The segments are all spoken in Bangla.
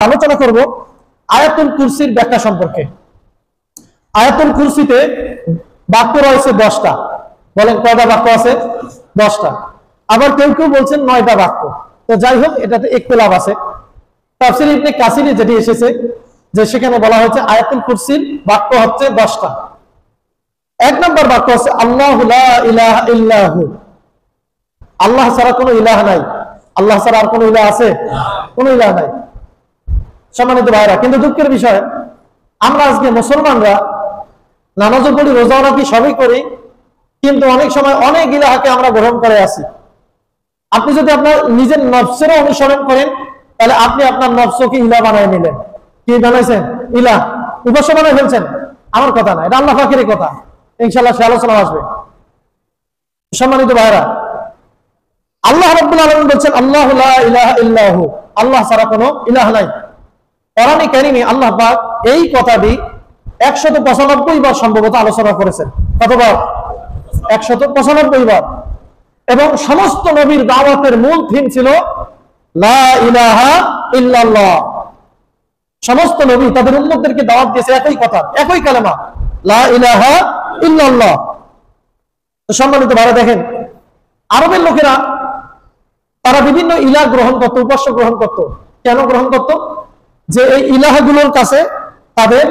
আলোচনা করব আয়াতুল কুরসির ব্যাখ্যা সম্পর্কে। আয়াতুল কুরসিতে বাক্য রয়েছে 10টা। বলেন কয়টা বাক্য আছে? 10টা। আবার কেউ কেউ বলছেন 9টা বাক্য। তো যাই হোক, এটাতে ইখতিলাফ আছে। তাফসীর ইবনে কাসিরে যেটি এসেছে যে সেখানে বলা হয়েছে আয়াতুল কুরসির বাক্য হচ্ছে 10টা। 1 নম্বর বাক্য আছে আল্লাহু লা ইলাহা ইল্লাহু, আল্লাহ ছাড়া কোনো ইলাহ নাই। আল্লাহ ছাড়া আর কোনো ইলাহ আছে? কোনো ইলাহ নাই। সম্মানিত ভাইরা, কিন্তু দুঃখের বিষয় আমরা আজকে মুসলমানরা নামাজও পড়ি, রোজাও রাখি, সবই করি, কিন্তু অনেক সময় অনেক ইলাহকে আমরা গ্রহণ করে আসি। আপনি যদি আপনার নিজের নফসেরও অনুসরণ করেন তাহলে আপনি আপনার নফসকে ইলাহ বানায় নিলেন। কি বানাইছেন? ইলাহ, উপাস্য বানায় ফেলছেন। আমার কথা না, এটা আল্লাহ পাকেরই কথা। ইনশাআল্লাহ সে আলোচনা আসবে। সম্মানিত ভাইরা, আল্লাহ রাব্বুল আলামিন বলছেন আল্লাহু লা ইলাহা ইল্লাহু, আল্লাহ ছাড়া কোনো ইলাহ নাই। কোরআনে কারীমে আল্লাহ পাক এই কথাটি 195 বার সম্ভবত আলোচনা করেছেন। কতবার? 195 বার। এবং সমস্ত নবীর দাওয়াতের মূল থিম ছিল লা ইলাহা ইল্লাল্লাহ। সমস্ত নবী তাদের উম্মতদেরকে দাওয়াত দিয়েছে একই কথা, একই কালেমা, লা ইলাহা ইল্লাল্লাহ। সম্মানিত ভাইরা, দেখেন আরবের লোকেরা তারা বিভিন্ন ইলাহ গ্রহণ করত, উপাস্য গ্রহণ করত। কেন গ্রহণ করত? যে এই ইলাহগুলোর কাছে তাদের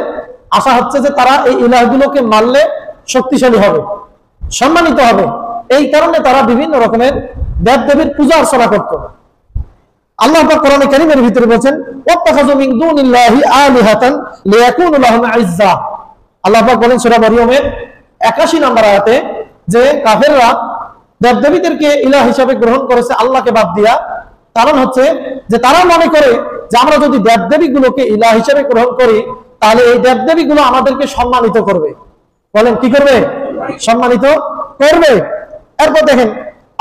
আশা হচ্ছে যে তারা এই ইলাহগুলোকে মানলে শক্তিশালী হবে, সম্মানিত হবে। এই কারণে তারা বিভিন্ন রকমের দেব দেবীর পূজা অর্চনা করত। আল্লাহ পাক কোরআনে কারীমের ভিতরে বলেন ওয়াত্তাখাযু মিন দুনিল্লাহি আলিহাতান লিয়াকুনু লাহুম ইজ্জা। আল্লাহ পাক বলেন সূরা মরিয়মের 81 নম্বর আয়াতে যে কাফেররা দেবদেবীদেরকে ইলাহ হিসাবে গ্রহণ করেছে আল্লাহকে বাদ দিয়া। কারণ হচ্ছে যে তারা মনে করে যে আমরা যদি দেবদেবীগুলোকে ইলাহ হিসাবে গ্রহণ করি তাহলে এই দেবদেবীগুলো আমাদেরকে সম্মানিত করবে। বলেন কি করবে? সম্মানিত করবে। এরপর দেখেন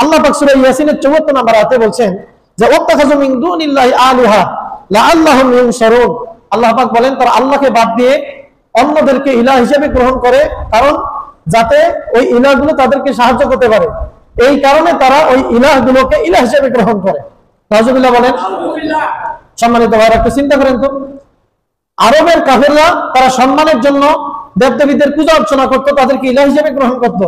আল্লাহ পাক সূরা ইয়াসিনের 74 নম্বর আয়াতে বলছেন যে ওয়াত্তাখাযু মিন দুনিল্লাহি আলিহা লাআল্লাহুম ইউনসারুন। আল্লাহ পাক বলেন তারা আল্লাহকে বাদ দিয়ে অন্যদেরকে ইলাহ হিসেবে গ্রহণ করে, কারণ যাতে ওই ইলাহগুলো তাদেরকে সাহায্য করতে পারে। এই কারণে তারা ওই ইলাহগুলোকে ইলাহ হিসেবে গ্রহণ করে। নাউজুবিল্লাহ বলেন। সম্মানিত ভাইরা, একটু চিন্তা করেন তো, আরবের কাফেররা তারা সম্মানের জন্য দেবদেবীদের পূজা অর্চনা করত, তাদেরকে ইলাহ হিসেবে গ্রহণ করত।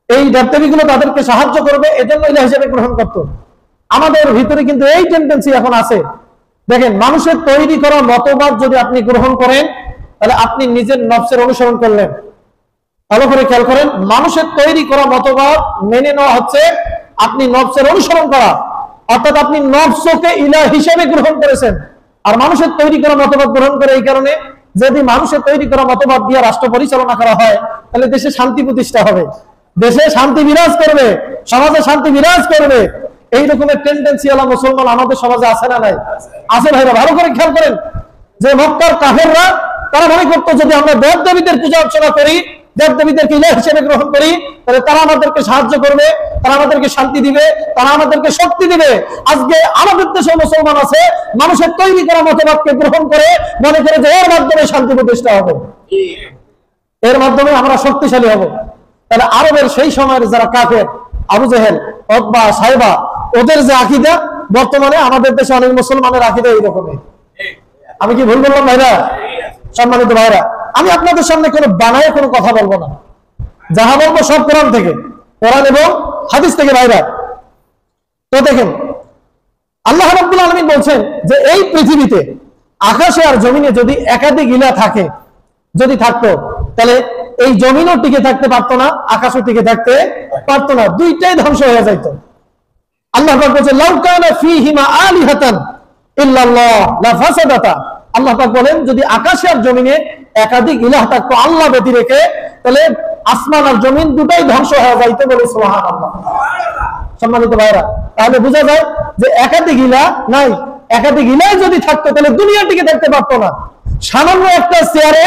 এই দেবদেবীগুলো তাদেরকে সাহায্য করবে এজন্য ইলাহ হিসেবে গ্রহণ করত। আমাদের ভিতরে কিন্তু এই টেন্ডেন্সি এখন আছে। দেখেন, মানুষের তৈরি করা মতবাদ যদি আপনি গ্রহণ করেন তাহলে আপনি নিজের নফসের অনুসরণ করলেন। ভালো করে খেয়াল করেন, মানুষের তৈরি করা মতবাদ মেনে নেওয়া হচ্ছে আপনি নফসের অনুসরণ করা, অর্থাৎ আপনি নফসকে ইলাহ হিসেবে গ্রহণ করেছেন। আর মানুষের তৈরি করা মতবাদ গ্রহণ করে এই কারণে যদি মানুষের তৈরি করা মতবাদ দিয়ে রাষ্ট্র পরিচালনা করা হয় তাহলে দেশে শান্তি প্রতিষ্ঠা হবে, দেশে শান্তি বিরাজ করবে, সমাজে শান্তি বিরাজ করবে। এই রকমের টেন্ডেন্সি ওয়ালা মুসলমান আমাদের সমাজে আছে না নাই? আছে ভাইরা। ভালো করে খেয়াল করেন যে মক্কার কাফেররা তারা মনে করতো যদি আমরা দেবদেবীদের পূজা অর্চনা করি, দেবদেবীদেরকে ইলাহ হিসেবে গ্রহণ করি, তাহলে তারা আমাদেরকে সাহায্য করবে, তারা আমাদেরকে শান্তি দিবে, তারা আমাদেরকে শক্তি দিবে। আজকে আমাদের দেশে মুসলমান আছে মানুষের তৈরি করা মতবাদকে গ্রহণ করে মনে করে যে এর মাধ্যমে শান্তি প্রতিষ্ঠা হবে, এর মাধ্যমে আমরা শক্তিশালী হব। তাহলে আরবের সেই সময়ের যারা কাফের, আবু জেহেল, উতবা, সাইবা, ওদের যে আকীদা বর্তমানে আমাদের দেশে অনেক মুসলমানের আকীদা এইরকমই। আমি কি ভুল বললাম ভাইরা? সম্মানিত ভাইরা, আমি আপনাদের সামনে কোনো বানায় কোনো কথা বলবো না, যাহা বলবো সব কোরআন থেকে, কোরআন এবং হাদিস থেকে ভাইরা। তো দেখেন আল্লাহ রাব্বুল আলামিন বলছেন যে এই পৃথিবীতে আকাশে আর জমিনে যদি একাধিক ইলাহ থাকে, যদি থাকতো তাহলে এই জমিনও টিকে থাকতে পারতো না, আকাশও টিকে থাকতে পারতো না, দুইটাই ধ্বংস হয়ে যাইত। আল্লাহ পাক বলেন লাউ কানা ফীহিমা আলিহাতান ইল্লাল্লাহ লাফাসাদাতা। আল্লাহ পাক বলেন যদি আকাশে আর জমিনে একাধিক ইলাহ থাকতো আল্লাহ ব্যতীত রেখে তাহলে আসমান আর জমিন দুটাই ধ্বংস হয়ে যাইতো। বলে সুবহানাল্লাহ। সম্মানিত ভাইরা, তাহলে বোঝা যায় যে একাধিক ইলাহ নাই, একাধিক ইলাহ যদি থাকতো তাহলে দুনিয়া টিকে থাকতে পারতো না। সামান্য একটা চেয়ারে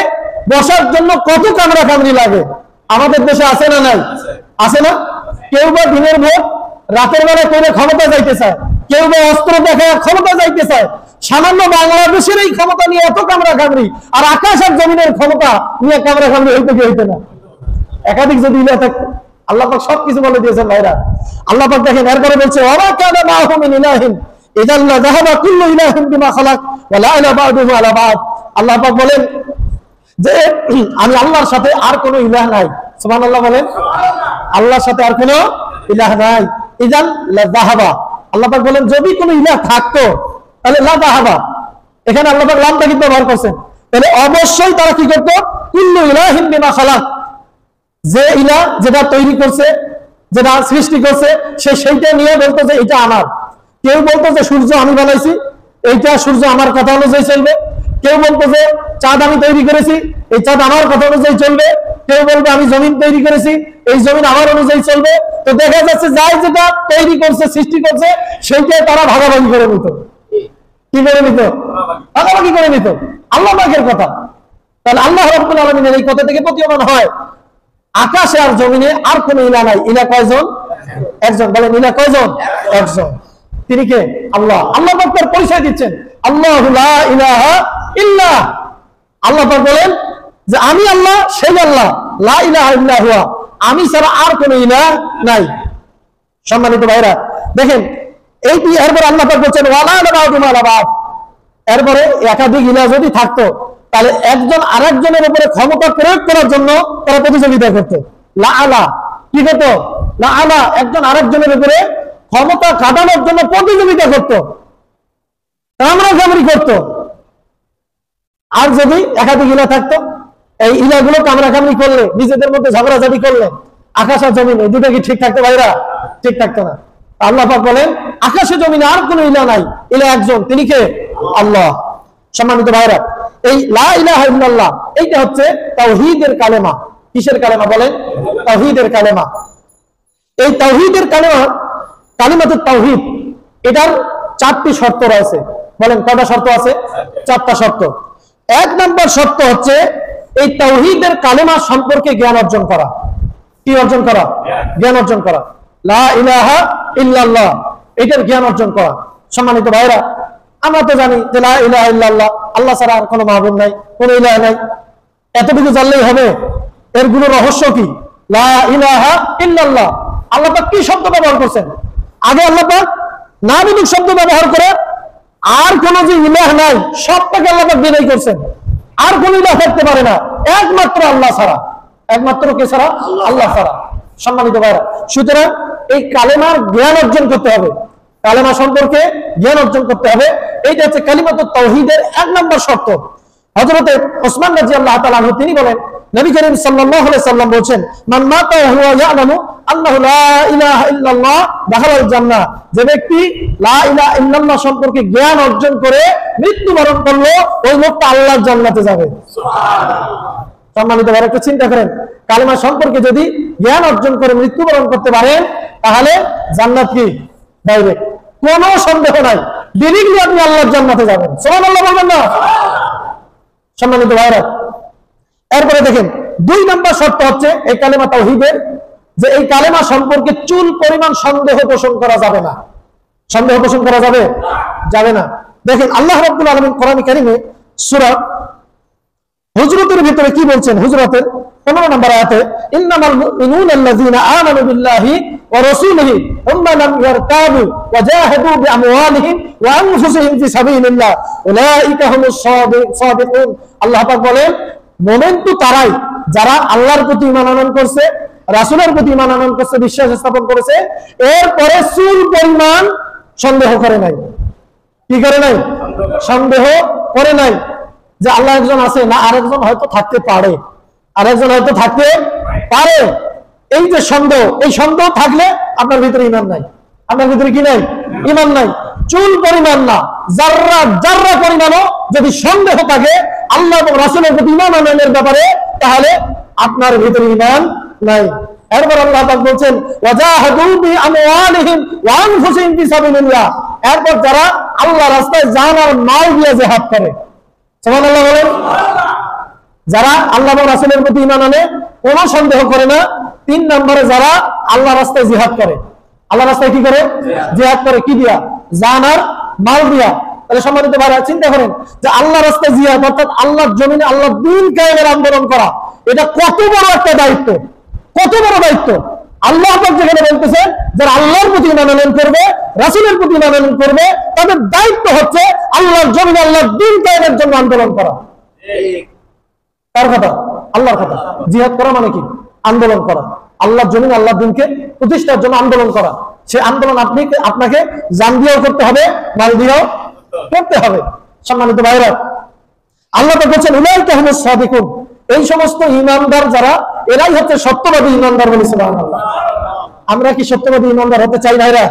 বসার জন্য কত কামরা কামড়ি লাগে আমাদের দেশে, আছে না নাই? আছে না? কেউ বা দিনের ভোট রাতের বেলা করে ক্ষমতা যাইতে চায়, কেউ বা অস্ত্র দেখা ক্ষমতা যাইতে চায়। সামান্য বাংলাদেশের এই ক্ষমতা নিয়ে এত কামরা কামড়ি, আর আকাশ আর জমিনের ক্ষমতা নিয়ে কামরা কামড়ি হইতে কি হইতে না? একাধিক যদি ইলাহ থাকতো। আল্লাহ পাক সবকিছু বলে দিয়েছেন ভাইরা। আল্লাহ পাক দেখেন এরপরে বলছে ওয়া কানা মাআহু মিন ইলাহিন ইযাল লা যাহাবা কুল্লু ইলাহিন বিমা খালাক ওয়া লা ইলাহা বা'দুহু আলা বা'দ। আল্লাহ পাক বলেন যে আমি আল্লাহর সাথে আর কোনো ইলাহ নাই। সুবহানাল্লাহ বলেন, আল্লাহর সাথে আর কোনো ইলাহ নাই। ইযাল লা যাহাবা, আল্লাহ পাক বলেন যদি কোনো ইলাহ থাকতো তাহলে লা যাহাবা, এখানে আল্লাহ পাক লাম তাকিদ ব্যবহার করছেন, তাহলে অবশ্যই তারা কি করতো, কুল্লু ইলাহিন বিমা খালাক, যে ইলাহ যেটা তৈরি করছে, যেটা সৃষ্টি করছে, সেইটা নিয়ে বলতো যে এটা আমার। কেউ বলতো যে সূর্য আমি বানাইছি, এইটা সূর্য আমার কথা অনুযায়ী চলবে। কেউ বলতো যে চাঁদ আমি তৈরি করেছি, এই চাঁদ আমার কথা অনুযায়ী চলবে। কেউ বলবে আমি জমিন তৈরি করেছি, এই জমিন আমার অনুযায়ী চলবে। তো দেখা যাচ্ছে যাই যেটা তৈরি করছে, সৃষ্টি করছে, সেইটাই তারা ভাগাভাগি করে নিত। কি করে নিত? ভাগাভাগি করে নিত। আল্লাহ পাকের কথা। তাহলে আল্লাহ রাব্বুল আলামিনের এই কথা থেকে প্রতীয়মান হয় আকাশে আর জমিনে আর কোন ইলাহ নাই। ইলাহ কয়জন? একজন। বলেন ইলাহ কয়জন? একজন। তিনি কে? আল্লাহ। আল্লাহ পাক তার পরিচয় দিচ্ছেন, আল্লাহু লা ইলাহা ইল্লা। আল্লাহ পাক বলেন যে আমি আল্লাহ, সেই আল্লাহ, লা ইলাহা ইল্লা হুয়া, আমি ছাড়া আর কোন ইলাহ নাই। সম্মানিত ভাইরা দেখেন, এইটি এরপর আল্লাহ পাক বলেন ওয়ালা বা'দুহু আলা বা'দ। এরপরে একাধিক ইলাহ যদি থাকতো তাহলে একজন আরেকজনের উপরে ক্ষমতা প্রয়োগ করার জন্য তারা প্রতিযোগিতা করতো। লা আলা কি করতো? লা আলা একজন আরেকজনের উপরে ক্ষমতা কাটানোর জন্য প্রতিযোগিতা করতো, কামড়াকামড়ি করতো। আর যদি একাধিক ইলাহ থাকতো, এই ইলাহগুলো কামড়াকামড়ি করলে, নিজেদের মধ্যে ঝগড়াঝাটি করলে, আকাশ আর জমিন এই দুটো কি ঠিক থাকতো ভাইরা? ঠিক থাকতো না। আল্লাহ পাক বলেন আকাশে জমিনে আর কোনো ইলাহ নাই, ইলাহ একজন, তিনি কে? আল্লাহ। সম্মানিত ভাইরা, এই লা ইলাহা ইল্লাল্লাহ এইটা হচ্ছে তাওহীদের কালেমা। কিসের কালেমা বলেন? তাওহীদের কালেমা। এই তাওহীদের কালেমা, কালিমাতুত তাওহীদ, এটার 4টি শর্ত রয়েছে। বলেন কয়টা শর্ত আছে? 4টা শর্ত। 1 নম্বর শর্ত হচ্ছে এই তাওহীদের কালেমা সম্পর্কে জ্ঞান অর্জন করা। কি অর্জন করা? জ্ঞান অর্জন করা। লা ইলাহা ইল্লাল্লাহ এটার জ্ঞান অর্জন করা। সম্মানিত ভাইরা, আমরা তো জানি যে লা ইলাহা ইল্লাল্লাহ, আল্লাহ ছাড়া আর কোনো মাবুদ নাই, কোনো ইলাহ নাই। এতটুকু জানলেই হবে। এর গুলো রহস্য কি? লা ইলাহা ইল্লাল্লাহ, আল্লাহ পাক কি শব্দ ব্যবহার করছেন? আগে আল্লাহ পাক নাবিদুক শব্দ ব্যবহার করে আর কোন যে ইলাহ নাই সবটাকে আল্লাহ পাক বিদায় করছেন। আর কোন ইলাহ থাকতে পারে না একমাত্র আল্লাহ ছাড়া। একমাত্র কে ছাড়া? আল্লাহ ছাড়া। সম্মানিত ভাইরা, সুতরাং এই কালেমার জ্ঞান অর্জন করতে হবে, কালেমা সম্পর্কে জ্ঞান অর্জন করতে হবে। এইটা হচ্ছে কালিমাতুত তাওহীদের 1 নম্বর শর্ত। হযরত ওসমান রাদিয়াল্লাহু তাআলা আনহু তিনি বলেন, নবী করিম সাল্লাল্লাহু আলাইহি সাল্লাম বলেন, মান মাতা হুয়া ইয়ালামু আন্নাহু লা ইলাহা ইল্লাল্লাহ দাখালাল জান্নাহ, যে ব্যক্তি লা ইলাহা ইল্লাল্লাহ সম্পর্কে জ্ঞান অর্জন করে মৃত্যুবরণ করলো, ওই লোকটা আল্লাহর জান্নাতে যাবে। সুবহানাল্লাহ। সম্মানিত ভাইরা, একটু চিন্তা করেন, কালেমা সম্পর্কে যদি জ্ঞান অর্জন করে মৃত্যুবরণ করতে পারেন তাহলে জান্নাত কি? ডাইরেক্ট, কোনো সন্দেহ নাই, ডিরেক্টলি আপনি আল্লাহর জান্নাতে যাবেন। সুবহানাল্লাহ বলবেন না? সম্মানিত ভাইরা, এরপরে দেখেন 2 নম্বর শর্ত হচ্ছে এই কালেমা তাওহীদের, যে এই কালেমা সম্পর্কে চুল পরিমাণ সন্দেহ পোষণ করা যাবে না। সন্দেহ পোষণ করা যাবে? যাবে না। দেখেন আল্লাহ রাব্বুল আলামিন কোরআন কারীমে সূরা হুজরাতের ভিতরে কি বলছেন? হুজরাতের 15 নম্বর আয়াতে, ইন্নামাল মুমিনুনা আল্লাযীনা আমানু বিল্লাহি ওয়া রাসূলিহি সুম্মা লাম ইয়ারতাবু ওয়া জাহাদু বিআমওয়ালিহিম ওয়া আনফুসিহিম ফি সাবিলিল্লাহ উলাইকা হুমুস সাদিকুন। আল্লাহ পাক বলেন মুমিন তো তারাই যারা আল্লাহর প্রতি ঈমান আনয়ন করছে, রাসূলের প্রতি ঈমান আনয়ন করছে, বিশ্বাস স্থাপন করেছে, এরপরে চুল পরিমাণ সন্দেহ করে নাই। কি করে নাই? সন্দেহ করে নাই যে আল্লাহ একজন আছে, না আরেকজন হয়তো থাকতে পারে, আরেকজন হয়তো থাকতে পারে। এই যে সন্দেহ, এই সন্দেহ থাকলে আপনার ভিতরে ঈমান নাই। আপনার ভিতরে কি নাই? ঈমান নাই। চুল পরিমাণ না, জাররা জাররা পরিমাণও যদি সন্দেহ থাকে আল্লাহ এবং রাসূলের প্রতি ঈমান আনয়নের ব্যাপারে, তাহলে আপনার ভিতরে ঈমান নাই। এরপর আল্লাহ পাক বলছেন ওয়াজাহাদু বিআমওয়ালিহিম ওয়া আনফুসিহিম ফি সাবিলিল্লাহ, এরপর যারা আল্লাহর রাস্তায় জান আর মাল দিয়ে জিহাদ করে। সুবহানাল্লাহ বলেন। যারা আল্লাহ এবং রাসূলের প্রতি ঈমান আনে, কোনো সন্দেহ করে না। 3 নম্বরে যারা আল্লাহর রাস্তায় জিহাদ করে। আল্লাহর রাস্তায় কি করে? জিহাদ করে। কি দিয়া? জান আর মাল দিয়া। তাহলে সম্মানিত ভাইরা, চিন্তা করেন যে আল্লাহর রাস্তায় জিহাদ অর্থাৎ আল্লাহর জমিনে আল্লাহর দ্বীন কায়েমের আন্দোলন করা, এটা কত বড় একটা দায়িত্ব, কত বড় দায়িত্ব। আল্লাহ পাক যেখানে বলতেছেন যারা আল্লাহর প্রতি ঈমান আনয়ন করবে, রাসূলের প্রতি ঈমান আনয়ন করবে, তাদের দায়িত্ব হচ্ছে আল্লাহর জমিনে আল্লাহর দ্বীন কায়েমের জন্য আন্দোলন করা। কার কথা? আল্লাহর কথা। জিহাদ করা মানে কি? আন্দোলন করা, আল্লাহর জমিনে আল্লাহর দ্বীনকে প্রতিষ্ঠার জন্য আন্দোলন করা। সেই আন্দোলন আপনাকে জান দিয়েও করতে হবে, মাল দিয়েও করতে হবে। সম্মানিত ভাইরা, আল্লাহ পাক বলেন উলাইকা হুমুস সাদিকুন, এই সমস্ত ঈমানদার যারা, এরাই হচ্ছে সত্যবাদী ঈমানদার। বলি সুবহানাল্লাহ। আমরা কি সত্যবাদী ঈমানদার হতে চাই ভাইরা?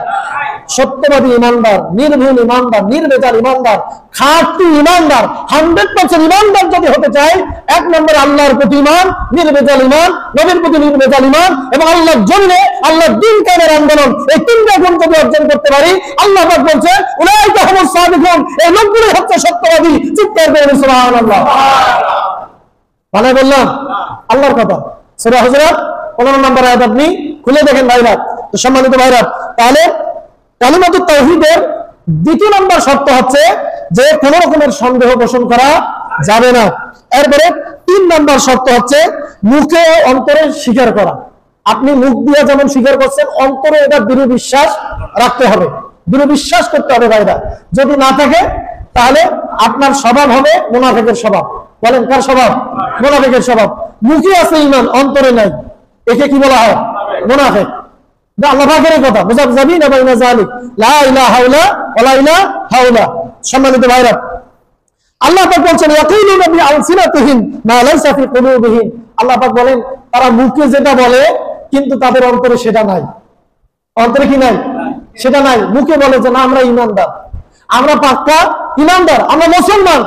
সত্যবাদী ঈমানদার, নির্ভুল ঈমানদার, নির্ভেজাল ঈমানদার, খাঁটি ঈমানদার, 100% ঈমানদার যদি হতে চাই, এক নম্বরে আল্লাহর প্রতি ঈমান, নির্ভেজাল ঈমান, নবীর প্রতি নির্ভেজাল ঈমান এবং আল্লাহর জন্য আল্লাহর দ্বীন কায়েমের আন্দোলন, এই তিনটা গুণ যদি অর্জন করতে পারি, আল্লাহ পাক বলেন উলাইকা হুমুস সাদিকুন, এই লোকগুলোই হচ্ছে সত্যবাদী। চিৎকার করে সুবহানাল্লাহ। মানে বললাম আল্লাহর কথা। সূরা হুজুরাত 15 নম্বর আয়াত আপনি খুলে দেখেন ভাইরা। তো সম্মানিত ভাইরা, তাহলে কালিমাতুত তাওহীদের দ্বিতীয় নম্বর শর্ত হচ্ছে যে কোন রকমের সন্দেহ পোষণ করা যাবে না। এরপরে 3 নম্বর শর্ত হচ্ছে মুখে ও অন্তরে স্বীকার করা। আপনি মুখ দিয়ে যেমন স্বীকার করছেন, অন্তরে এটা দৃঢ় বিশ্বাস রাখতে হবে, দৃঢ় বিশ্বাস করতে হবে ভাইরা। যদি না থাকে তাহলে আপনার স্বভাব হবে মুনাফিকের স্বভাব। বলেন কার স্বভাব? মুনাফিকের স্বভাব। মুখে আছে ঈমান, অন্তরে নাই, একে কি বলা হয়? মুনাফিক। আল্লাহ পাকের কথা মুযাবযাবিনা বাইনা যালিক লা ইলাহা ইল্লা ওয়া লা ইলাহা ইল্লা। সম্মানিত ভাইরা, আল্লাহ পাক বলেন ইয়াকুলুনা বিআলসিনাতিহিম মা লাইসা ফি কুলুবিহিম। আল্লাহ পাক বলেন তারা মুখে যেটা বলে কিন্তু তাদের অন্তরে সেটা নাই। অন্তরে কি নাই? সেটা নাই। মুখে বলে যে না আমরা ঈমানদার, আমরা পাক্কা ঈমানদার, আমরা মুসলমান।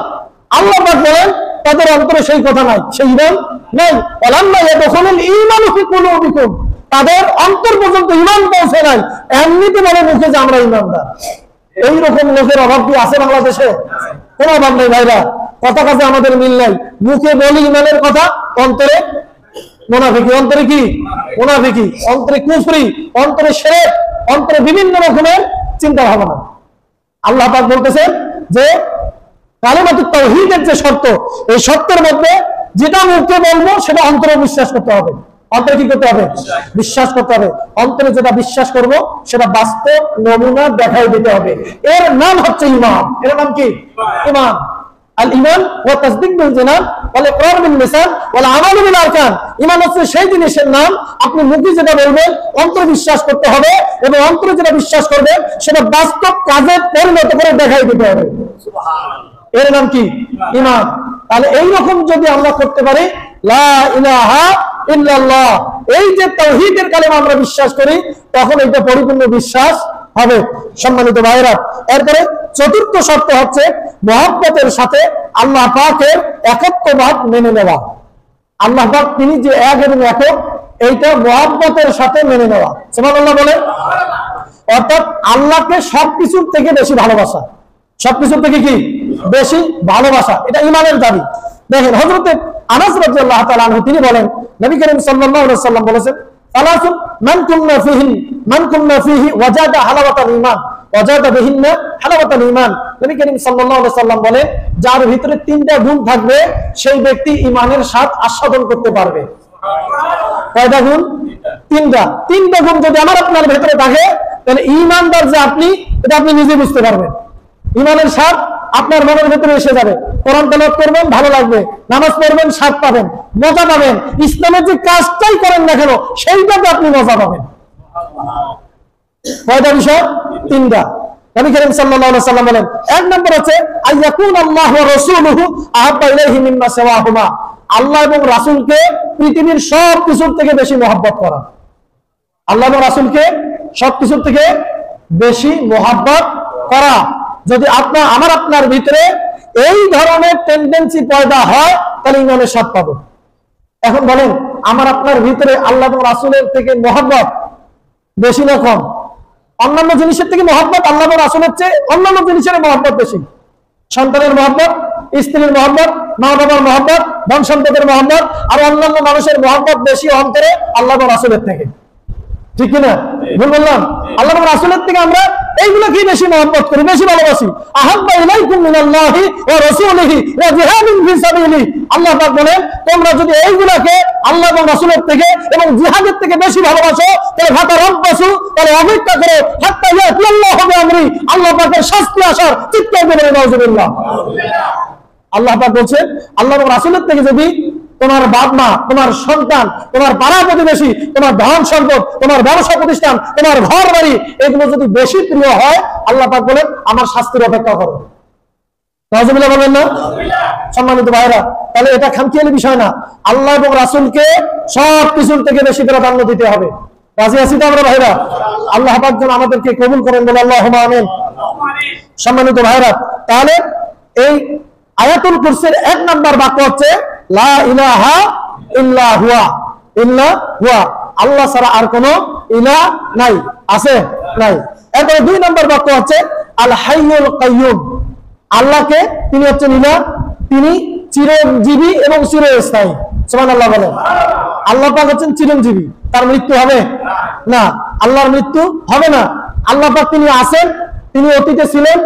আল্লাহ পাক বলেন তাদের অন্তরে সেই কথা নাই, সেই ঈমান নাই। ওয়ালাম্মা ইয়াদখুলুল ঈমানু ফি কুলুবিকুম, তাদের অন্তর পর্যন্ত ঈমান পৌঁছে নাই, এমনিতে বলে মুখে যে আমরা ঈমানদার। এইরকম লোকের অভাব কি আছে বাংলাদেশে? কোনো অভাব নেই ভাইরা। কথা কাজে আমাদের মিল নাই। মুখে বলি ঈমানের কথা, অন্তরে মুনাফিকি। অন্তরে কি? মুনাফিকি। অন্তরে কুফরি, অন্তরে শিরক, অন্তরে বিভিন্ন রকমের চিন্তা ভাবনা। আল্লাহ পাক বলতেছেন যে কালিমাতুত তাওহীদের যে শর্ত, এই শর্তের মধ্যে যেটা মুখে বলবো সেটা অন্তরে বিশ্বাস করতে হবে। অন্তরে কি করতে হবে? বিশ্বাস করতে হবে। অন্তরে যেটা বিশ্বাস করব সেটা বাস্তব নমুনা দেখাই দিতে হবে। এর নাম হচ্ছে ঈমান। এর নাম কি? ঈমান। আল ঈমান ওয়া তাসদীক বিল জানান ওয়াল ইকরার বিল লিসান ওয়াল আমাল বিল আরকান। ঈমান হচ্ছে সেই জিনিসের নাম, আপনি মুখে যেটা বলবেন অন্তরে বিশ্বাস করতে হবে এবং অন্তরে যেটা বিশ্বাস করবেন সেটা বাস্তব কাজে পরিণত করে দেখাই দিতে হবে। সুবহানাল্লাহ। এর নাম কি? ঈমান। তাহলে এই রকম যদি আমরা করতে পারি, লা ইলাহা ইল্লাল্লাহ, এই যে তাওহীদের কালেমা আমরা বিশ্বাস করি, তখন এটা পরিপূর্ণ বিশ্বাস হবে। সম্মানিত ভাইরা, এরপরে চতুর্থ শর্ত হচ্ছে মহব্বতের সাথে আল্লাহ পাকের একত্ববাদ মেনে নেওয়া। আল্লাহ পাক তিনি যে এক এবং একক, এইটা মহব্বতের সাথে মেনে নেওয়া। সুবহানাল্লাহ বলে। অর্থাৎ আল্লাহকে সবকিছুর থেকে বেশি ভালোবাসা। সবকিছুর থেকে কি? বেশি ভালোবাসা। এটা ঈমানের দাবি। দেখেন হযরত আনাস রাদিয়াল্লাহু তাআলা আনহু তিনি বলেন, নবী করিম সাল্লাল্লাহু আলাইহি ওয়াসাল্লাম বলেছেন, সালাসুন মান কুন্না ফিহি ওয়াজাদা হালাওয়াতাল ঈমান ওয়াজাদা বিহিন্না হালাওয়াতাল ঈমান। নবী করিম সাল্লাল্লাহু আলাইহি ওয়াসাল্লাম বলেন, যার ভিতরে 3টা গুণ থাকবে সেই ব্যক্তি ঈমানের স্বাদ আস্বাদন করতে পারবে। কয়টা গুণ? 3টা। 3টা গুণ যদি আমার আপনার ভিতরে থাকে, তাহলে ঈমানদার যে আপনি, এটা আপনি নিজে বুঝতে পারবেন। ঈমানের স্বাদ আপনার মনের ভিতরে এসে যাবে। কোরআন তেলাওয়াত করবেন, ভালো লাগবে। নামাজ পড়বেন, স্বাদ পাবেন, মজা পাবেন। ইসলামের যে কাজটাই করেন না কেন, সেইটাতে আপনি মজা পাবেন। কয়টা বিষয়? 3টা। নবী করিম সাল্লাল্লাহু আলাইহি ওয়াসাল্লাম বলেন, 1 নম্বর হচ্ছে আইয়াকুন আল্লাহু ওয়া রাসূলুহু আহাব্বা ইলাইহি মিম্মা সিওয়াহুমা, আল্লাহ এবং রাসূলকে পৃথিবীর সব কিছুর থেকে বেশি মহব্বত করা। আল্লাহ এবং রাসূলকে সব কিছুর থেকে বেশি মহব্বত করা। যদি আপনার ভিতরে এই ধরনের টেন্ডেন্সি পয়দা হয়, তাহলে ঈমানের স্বাদ পাবো। এখন বলেন, আমার আপনার ভিতরে আল্লাহ এবং রাসূলের থেকে মহব্বত বেশি না কম? অন্যান্য জিনিসের থেকে মহব্বত আল্লাহ এবং রাসূলের চেয়ে অন্যান্য জিনিসের মহব্বত বেশি। সন্তানের মহব্বত, স্ত্রীর মহব্বত, মা বাবার মহব্বত, ধন সম্পদের মহব্বত আর অন্যান্য মানুষের মহব্বত বেশি অন্তরে আল্লাহ এবং রাসূলের থেকে। ঠিক কিনা? ভুল বললাম? আল্লাহ এবং রাসূলের থেকে আমরা এইগুলোকেই বেশি মহব্বত করি, বেশি ভালোবাসি। আহাব্বা ইলাইকুম মিনাল্লাহি ওয়া রাসূলিহি ওয়া জিহাদিন ফি সাবিলিহি। আল্লাহ পাক বলেন, তোমরা যদি এইগুলোকে আল্লাহ এবং রাসূলের থেকে এবং জিহাদের থেকে বেশি ভালোবাসো, তাহলে ফাতারাব্বাসু, তাহলে অপেক্ষা করো, হাত্তা ইয়াতিয়াল্লাহু বিআমরি, আল্লাহ পাকের শাস্তি আসার। চিৎকার করে নাউযুবিল্লাহ। আল্লাহ পাক বলছেন, আল্লাহ এবং রাসূলের থেকে যদি তোমার বাপ মা, তোমার সন্তান, তোমার পাড়া প্রতিবেশী, তোমার ধন সম্পদ, তোমার ব্যবসা প্রতিষ্ঠান, তোমার ঘর বাড়ি, এগুলো যদি বেশি প্রিয় হয়, আল্লাহ পাক বলেন আমার শাস্তির অপেক্ষা করো। নাউযুবিল্লাহ বলেন না? সম্মানিত ভাইরা, তাহলে এটা খামখেয়ালি বিষয় না। আল্লাহ এবং রাসূলকে সব কিছুর থেকে বেশি প্রাধান্য দিতে হবে। রাজি আছি তো আমরা ভাইরা? আল্লাহ পাক যেন আমাদেরকে কবুল করেন, বলে আল্লাহুম্মা আমিন। সম্মানিত ভাইরা, তাহলে এই আয়াতুল কুরসির 1 নাম্বার বাক্য হচ্ছে লা ইলাহা ইল্লা হুয়া, ইল্লা হুয়া, আল্লাহ ছাড়া আর কোনো ইলাহ নাই, আছে? নাই। এরপরে 2 নাম্বার বাক্য হচ্ছে আল হাইয়ুল কাইয়ুম, আল্লাহকে তিনি হচ্ছেন ইলাহ, তিনি চিরঞ্জীবী এবং চিরস্থায়ী। সুবহানাল্লাহ বলেন। আল্লাহ পাক হচ্ছেন চিরঞ্জীবী, তার মৃত্যু হবে না, আল্লাহর মৃত্যু হবে না। আল্লাহ পাক তিনি আছেন, তিনি অতীতে ছিলেন,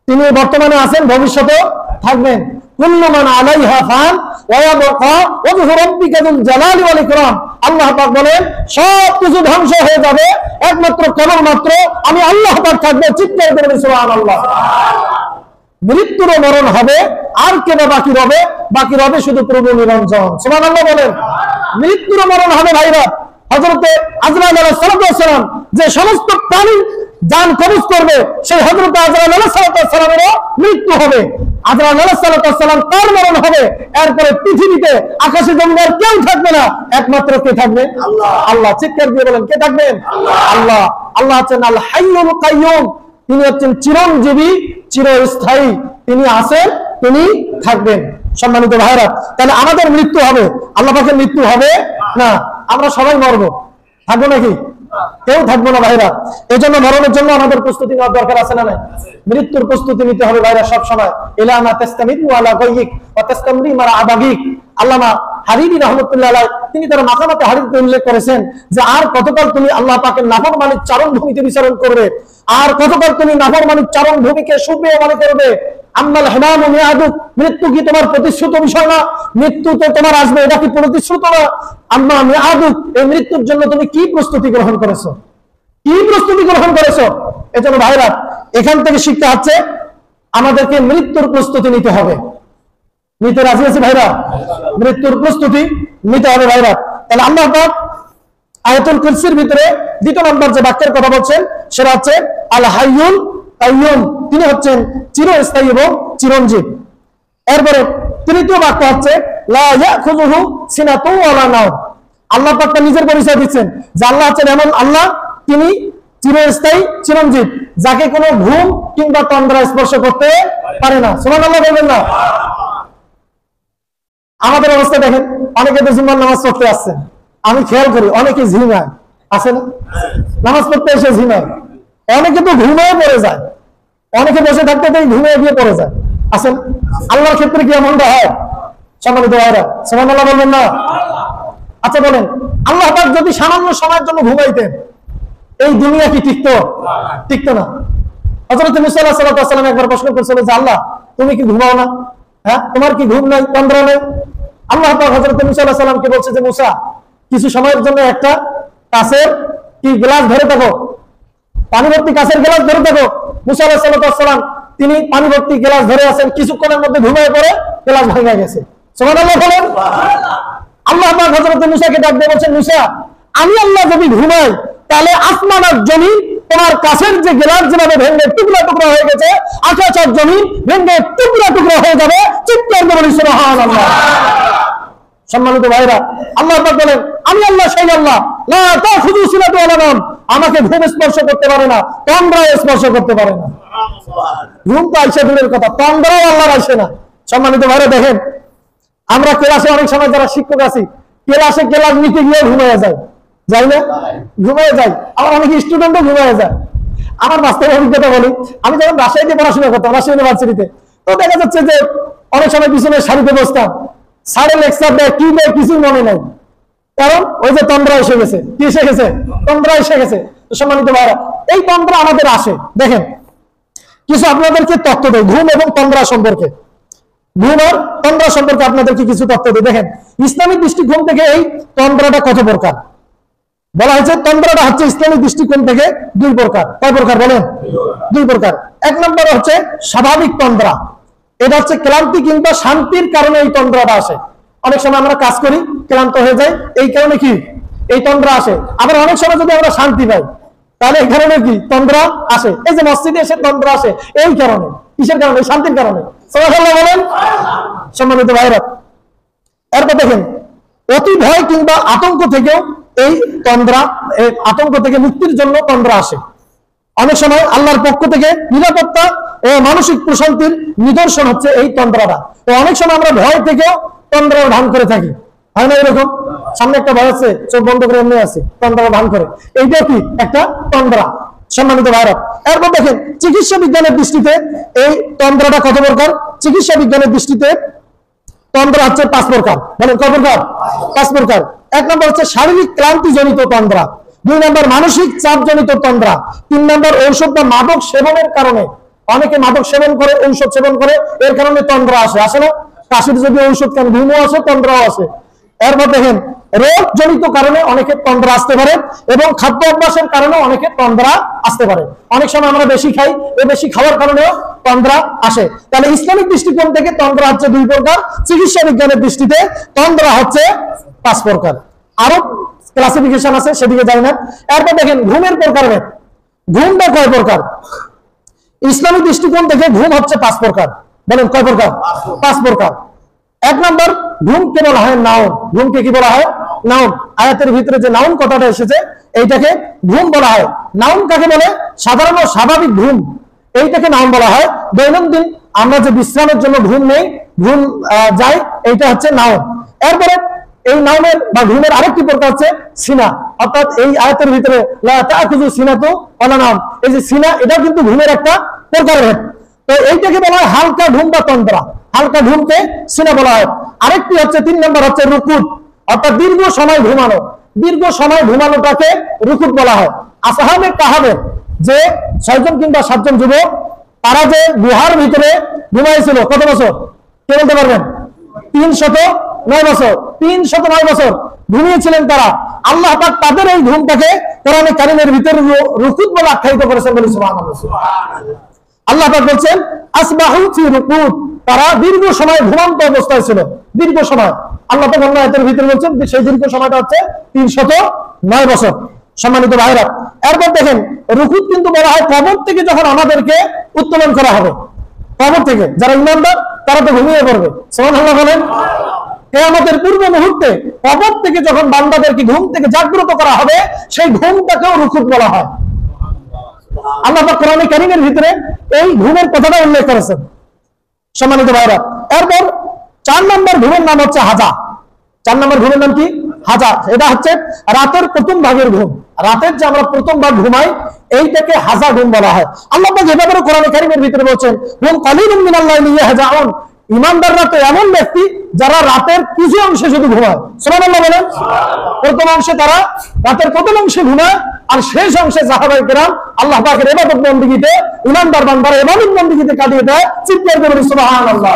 তিনি বর্তমানে আছেন, ভবিষ্যতেও থাকবেন। কুল্লু মান আলাইহা ফান ওয়া ইয়াবকা ওয়াজহু রাব্বিকা যুল জালালি ওয়াল ইকরাম। আল্লাহ পাক বলেন সব কিছু ধ্বংস হয়ে যাবে, একমাত্র কেবলমাত্র আমি আল্লাহ পাক থাকবে। চিৎকার করে সুবহানাল্লাহ। মৃত্যুর মরণ হবে, আর কেন বাকি রবে? বাকি রবে শুধু প্রভু নিরঞ্জন। সুবহানাল্লাহ বলেন। মৃত্যুর মরণ হবে ভাইরা। হযরতে আজরাইল আলাইহিস সালাম যে সমস্ত প্রাণী জান কবজ করবে, সেই হযরতে আজরাইল আলাইহিস সালামেরও মৃত্যু হবে। আজরাইল আলাইহিস সালাম তার মরণ হবে। এরপরে পৃথিবীতে আকাশে জমিনের কেউ থাকবে না, একমাত্র কে থাকবে? আল্লাহ। আল্লাহ। চিৎকার দিয়ে বলেন কে থাকবেন? আল্লাহ। আল্লাহ হচ্ছেন আল হাইয়ুল কাইয়ুম, তিনি হচ্ছেন চিরঞ্জীবী, চিরস্থায়ী, তিনি আছেন, তিনি থাকবেন। সম্মানিত ভাইরা, তাহলে আমাদের মৃত্যু হবে, আল্লাহ পাকের মৃত্যু হবে না। আমরা সবাই মরবো, থাকবো নাকি? কেউ থাকবো না ভাইরা। এই জন্য মরণের জন্য আমাদের প্রস্তুতি নেওয়ার দরকার আছে না নাই? মৃত্যুর প্রস্তুতি নিতে হবে ভাইরা সব সময়। ইলামা তাস্তামিদু আলা গায়িক ওয়া তাস্তামরি মারা আবাগিক। আল্লামা হারিরি রাহমাতুল্লাহ আলাইহি তিনি তার মাকামাতে হারিরিতে উল্লেখ করেছেন যে আর কতকাল তুমি আল্লাহ পাকের নাফরমানির চারণ ভূমিতে বিচরণ করবে, আর কতকাল তুমি নাফরমানির চারণ ভূমিকে সুপ্রিয় মনে করবে। আম্মাল হিমামু মিয়াদুক, মৃত্যু কি তোমার প্রতিশ্রুত বিষয় না? মৃত্যু তো তোমার আসবে, এটা কি প্রতিশ্রুত না? আম্মা মিয়াদুক, এই মৃত্যুর জন্য তুমি কি প্রস্তুতি গ্রহণ করেছো? কি প্রস্তুতি গ্রহণ করেছো? এজন্য ভাইরা এখান থেকে শিক্ষা হচ্ছে আমাদেরকে মৃত্যুর প্রস্তুতি নিতে হবে। নিতে রাজি আছি ভাইরা? মৃত্যুর প্রস্তুতি নিতে হবে ভাইরা। তাহলে আল্লাহ পাক আয়াতুল কুরসির ভিতরে 2 নম্বর যে বাক্যের কথা বলছেন সেটা হচ্ছে আল হাইয়ুল কাইয়ুম, তিনি হচ্ছেন চিরস্থায়ী এবং চিরঞ্জীব। এরপরে 3য় বাক্য হচ্ছে লা ইয়াখুযুহু সিনাতু ওয়ালা নাওম। আল্লাহ পাক নিজের পরিচয় দিচ্ছেন যে আল্লাহ হচ্ছেন এমন আল্লাহ, তিনি চিরস্থায়ী, চিরঞ্জীব, যাকে কোনো ঘুম কিংবা তন্দ্রা স্পর্শ করতে পারে না। সুবহানাল্লাহ বলবেন না? আমাদের অবস্থা দেখেন, অনেকে তো জুমার নামাজ পড়তে আসছেন, আমি খেয়াল করি অনেকে ঝিমায়, আছে না? নামাজ পড়তে এসে ঝিমায়, অনেকে তো ঘুমিয়ে পড়ে যায়, অনেকে বসে থাকতে ঘুমিয়ে গিয়ে পড়ে যায়, আছে না? আল্লাহর ক্ষেত্রে কি এমনটা হয়? সম্মানিত ভাইরা সুবহানাল্লাহ বলবেন না? আচ্ছা বলেন, আল্লাহ পাক যদি সামান্য সময়ের জন্য ঘুমাইতেন, এই দুনিয়া কি টিকতো? টিকতো না। হযরত মুসা আলাইহিস সালাম একবার প্রশ্ন করেছিল যে আল্লাহ তুমি কি ঘুমাও না? হ্যাঁ, তোমার কি ঘুম নাই, তন্দ্রা নাই? আল্লাহ পাক হযরত মুসা আলাইহিস সালামকে বলছে যে মুসা, কিছু সময়ের জন্য একটা কাঁচের কি গ্লাস ধরে থাকো, পানি ভর্তি কাঁচের গ্লাস ধরে থাকো। মুসা আলাইহিস সালাম তিনি পানি ভর্তি গ্লাস ধরে আছেন, কিছুক্ষণের মধ্যে ঘুমিয়ে পড়ে গ্লাস ভেঙে গেছে। সুবহানাল্লাহ বলেন। আল্লাহ পাক হযরত মুসাকে ডাক দিয়ে বলছেন, মুসা আমি আল্লাহ যদি ঘুমাই তাহলে আসমান আর জমিন তোমার কাছের যে গ্লাস যেভাবে ভেঙে টুকরা টুকরা হয়ে গেছে, আকাশ আর জমিন ভেঙে টুকরা টুকরা হয়ে যাবে। চিৎকার করে বলি সুবহানাল্লাহ। সম্মানিত ভাইরা, আল্লাহ পাক বলেন আমি আল্লাহ সেই আল্লাহ, লা তাখুযু সিনাতু ওয়ালা নাওম, আমাকে ঘুম স্পর্শ করতে পারে না, তন্দ্রা স্পর্শ করতে পারে না। ঘুম তো আইসা দূরের কথা, তন্দ্রাও আল্লাহর আসে না। সম্মানিত ভাইরা দেখেন, আমরা ক্লাসে অনেক সময় যারা শিক্ষক আছি, ক্লাসে ক্লাস নিতে গিয়ে ঘুমিয়ে যায়, যাই না? ঘুমিয়ে যায়। আমার অনেক স্টুডেন্টও ঘুমিয়ে যায়। আমার বাস্তব অভিজ্ঞতা বলি, আমি যখন রাজশাহীতে পড়াশোনা করতাম, রাজশাহী ইউনিভার্সিটিতে, তো দেখা যাচ্ছে যে অনেক সময় পিছনে সারিতে বসতাম, স্যারের লেকচার দেয় কি দেয় কিছু মনে নাই, কারণ ওই যে তন্দ্রা এসে গেছে, কি এসে গেছে? তন্দ্রা এসে গেছে। সম্মানিত ভাইরা, এই তন্দ্রা আমাদের আসে। দেখেন কিছু আপনাদেরকে তথ্য দেয় ঘুম এবং তন্দ্রা সম্পর্কে। ঘুম আর তন্দ্রা সম্পর্কে আপনাদেরকে কিছু তথ্য দেয়। দেখেন ইসলামিক দৃষ্টিকোণ থেকে এই তন্দ্রাটা কত প্রকার বলা হয়েছে। তন্দ্রাটা হচ্ছে ইসলামিক দৃষ্টিকোণ থেকে দুই প্রকার। কয় প্রকার বলেন? দুই প্রকার। এক নম্বর হচ্ছে স্বাভাবিক তন্দ্রা। এটা হচ্ছে ক্লান্তি কিংবা শান্তির কারণে এই তন্দ্রাটা আসে। অনেক সময় আমরা কাজ করি, ক্লান্ত হয়ে যাই, এই কারণে কি এই তন্দ্রা আসে। আবার অনেক সময় যদি আমরা শান্তি পাই, তাহলে এই কারণে কি তন্দ্রা আসে। এই যে মসজিদে এসে তন্দ্রা আসে এই কারণে। কিসের কারণে? শান্তির কারণে। সুবহানাল্লাহ বলেন। সম্মানিত ভাইরা, এরপর দেখেন অতি ভয় কিংবা আতঙ্ক থেকেও এই তন্দ্রা, এই আতঙ্ক থেকে মুক্তির জন্য তন্দ্রা আসে। অনেক সময় আল্লাহর পক্ষ থেকে নিরাপত্তা ও মানসিক প্রশান্তির নিদর্শন হচ্ছে এই তন্দ্রাটা। তো অনেক সময় আমরা ভয় থেকেও তন্দ্রা ধান করে থাকি, হয় না? এরকম সামনে একটা ভয় আছে, চোখ বন্ধ করে এমনি আছে, তন্দ্রা ধান করে, এইটা কি একটা তন্দ্রা। সম্মানিত ভাইরা, এরপর দেখেন চিকিৎসা বিজ্ঞানের দৃষ্টিতে এই তন্দ্রাটা কত প্রকার। চিকিৎসা বিজ্ঞানের দৃষ্টিতে তন্দ্রা হচ্ছে 5 প্রকার। বলেন কয় প্রকার? 5 প্রকার। এক নম্বর হচ্ছে শারীরিক ক্লান্তি জনিত তন্দ্রা, 2 নম্বর মানসিক চাপ জনিত তন্দ্রা, 3 নম্বর ঔষধ বা মাদক সেবনের কারণে। অনেকে মাদক সেবন করে, ঔষধ সেবন করে, এর কারণে তন্দ্রা আসে। আসে না? কাশির যদি ঔষধ খান ঘুমও আসে, তন্দ্রাও আসে। এরপর দেখেন রোগ জনিত কারণে অনেকে তন্দ্রা আসতে পারে এবং খাদ্য অভ্যাসের কারণে অনেকে তন্দ্রা আসতে পারে। অনেক সময় আমরা বেশি খাই, এই বেশি খাওয়ার কারণেও তন্দ্রা আসে। তাহলে ইসলামিক দৃষ্টিকোণ থেকে তন্দ্রা হচ্ছে 2 প্রকার, চিকিৎসা বিজ্ঞানের দৃষ্টিতে তন্দ্রা হচ্ছে 5 প্রকার। আরো ক্লাসিফিকেশন আছে, সেদিকে যাই না। এরপর দেখেন ঘুমের প্রকারভেদ। ঘুমটা কয় প্রকার? ইসলামিক দৃষ্টিকোণ থেকে ঘুম হচ্ছে 5 প্রকার। বলেন কয় প্রকার? 5 প্রকার। এক নম্বর ঘুমকে বলা হয় নাউম। ঘুমকে কি বলা হয়? নাউম। আয়াতের ভিতরে যে নাউম কথাটা এসেছে এইটাকে ঘুম বলা হয়। নাউম কাকে বলে? সাধারণ স্বাভাবিক ঘুম, এইটাকে নাউম বলা হয়। দৈনন্দিন আমরা যে বিশ্রামের জন্য ঘুম নেই, ঘুম যাই, এইটা হচ্ছে নাউম। এরপরে এই নাউমের বা ঘুমের আরেকটি প্রকার হচ্ছে সিনা। অর্থাৎ এই আয়াতের ভিতরে লা তাখুযু সিনাতু ওয়ালা নাওম, এই যে সিনা, এটা কিন্তু ঘুমের একটা প্রকারভেদ। তো এইটাকে বলা হয় হালকা ঘুম বা তন্দ্রা। হালকা ঘুমকে সিনা বলা হয়। আরেকটি হচ্ছে 3 নম্বর হচ্ছে রুকুদ, অর্থাৎ দীর্ঘ সময় ঘুমানো। দীর্ঘ সময় ঘুমানোটাকে রুকুদ বলা হয়। আসহাবে কাহাবে যে 6 জন কিংবা 7 জন যুবক, তারা যে গুহার ভিতরে ঘুমাইছিল কত বছর? কে বলতে পারবেন? 309 বছর। 309 বছর ঘুমিয়েছিলেন তারা। আল্লাহ পাক তাদের এই ঘুমটাকে কোরআনে কারীমের ভিতরে রুকুদ বলে আখ্যায়িত করেছেন। বলি সুবহানাল্লাহ। আল্লাহ পাক বলছেন আসবাহু ফি রুকুদ, তারা দীর্ঘ সময় ঘুমন্ত অবস্থায় ছিল। দীর্ঘ সময় আল্লাহ পাক অন্য আয়াতের ভিতরে বলছেন সেই দীর্ঘ সময়টা হচ্ছে 309 বছর। সম্মানিত ভাইরা, এরপর দেখেন রুকুদ কিন্তু বলা হয় কবর থেকে যখন আমাদেরকে উত্তোলন করা হবে। কবর থেকে যারা ইমানদার তারা তো ঘুমিয়ে পড়বে। সুবহানাল্লাহ বলেন। কিয়ামতের পূর্ব মুহূর্তে কবর থেকে যখন বান্দাদেরকে ঘুম থেকে জাগ্রত করা হবে, সেই ঘুমটাকেও রুকুদ বলা হয়। আল্লাহ পাক কোরআনে কারীমের ভিতরে এই ঘুমের কথাটা উল্লেখ করেছেন। সম্মানিত ভাইরা, এরপর 4 নম্বর ঘুমের নাম হচ্ছে হাজা। 4 নম্বর ঘুমের নাম কি? হাজা। এটা হচ্ছে রাতের প্রথম ভাগের ঘুম। রাতের যে আমরা প্রথম ভাগ ঘুমাই, এইটাকে হাজা ঘুম বলা হয়। আল্লাহ পাক এভাবে কোরআনে কারীমের ভিতরে বলেছেন হুম কালিলুম মিনাল লাইলি ইয়াহজাউন, ইমানদাররা তো এমন ব্যক্তি যারা রাতের কিছু অংশে শুধু ঘুমায়। সুবহানাল্লাহ বলেন। প্রথম অংশে তারা রাতের প্রথম অংশে ঘুমায়, আর শেষ অংশে সাহাবায়ে কেরাম আল্লাহ পাকের ইবাদত বন্দেগীতে, ইমানদার বান্দারা ইবাদত বন্দেগীতে কাটিয়ে দেয়। চিৎকার করে সুবহানাল্লাহ।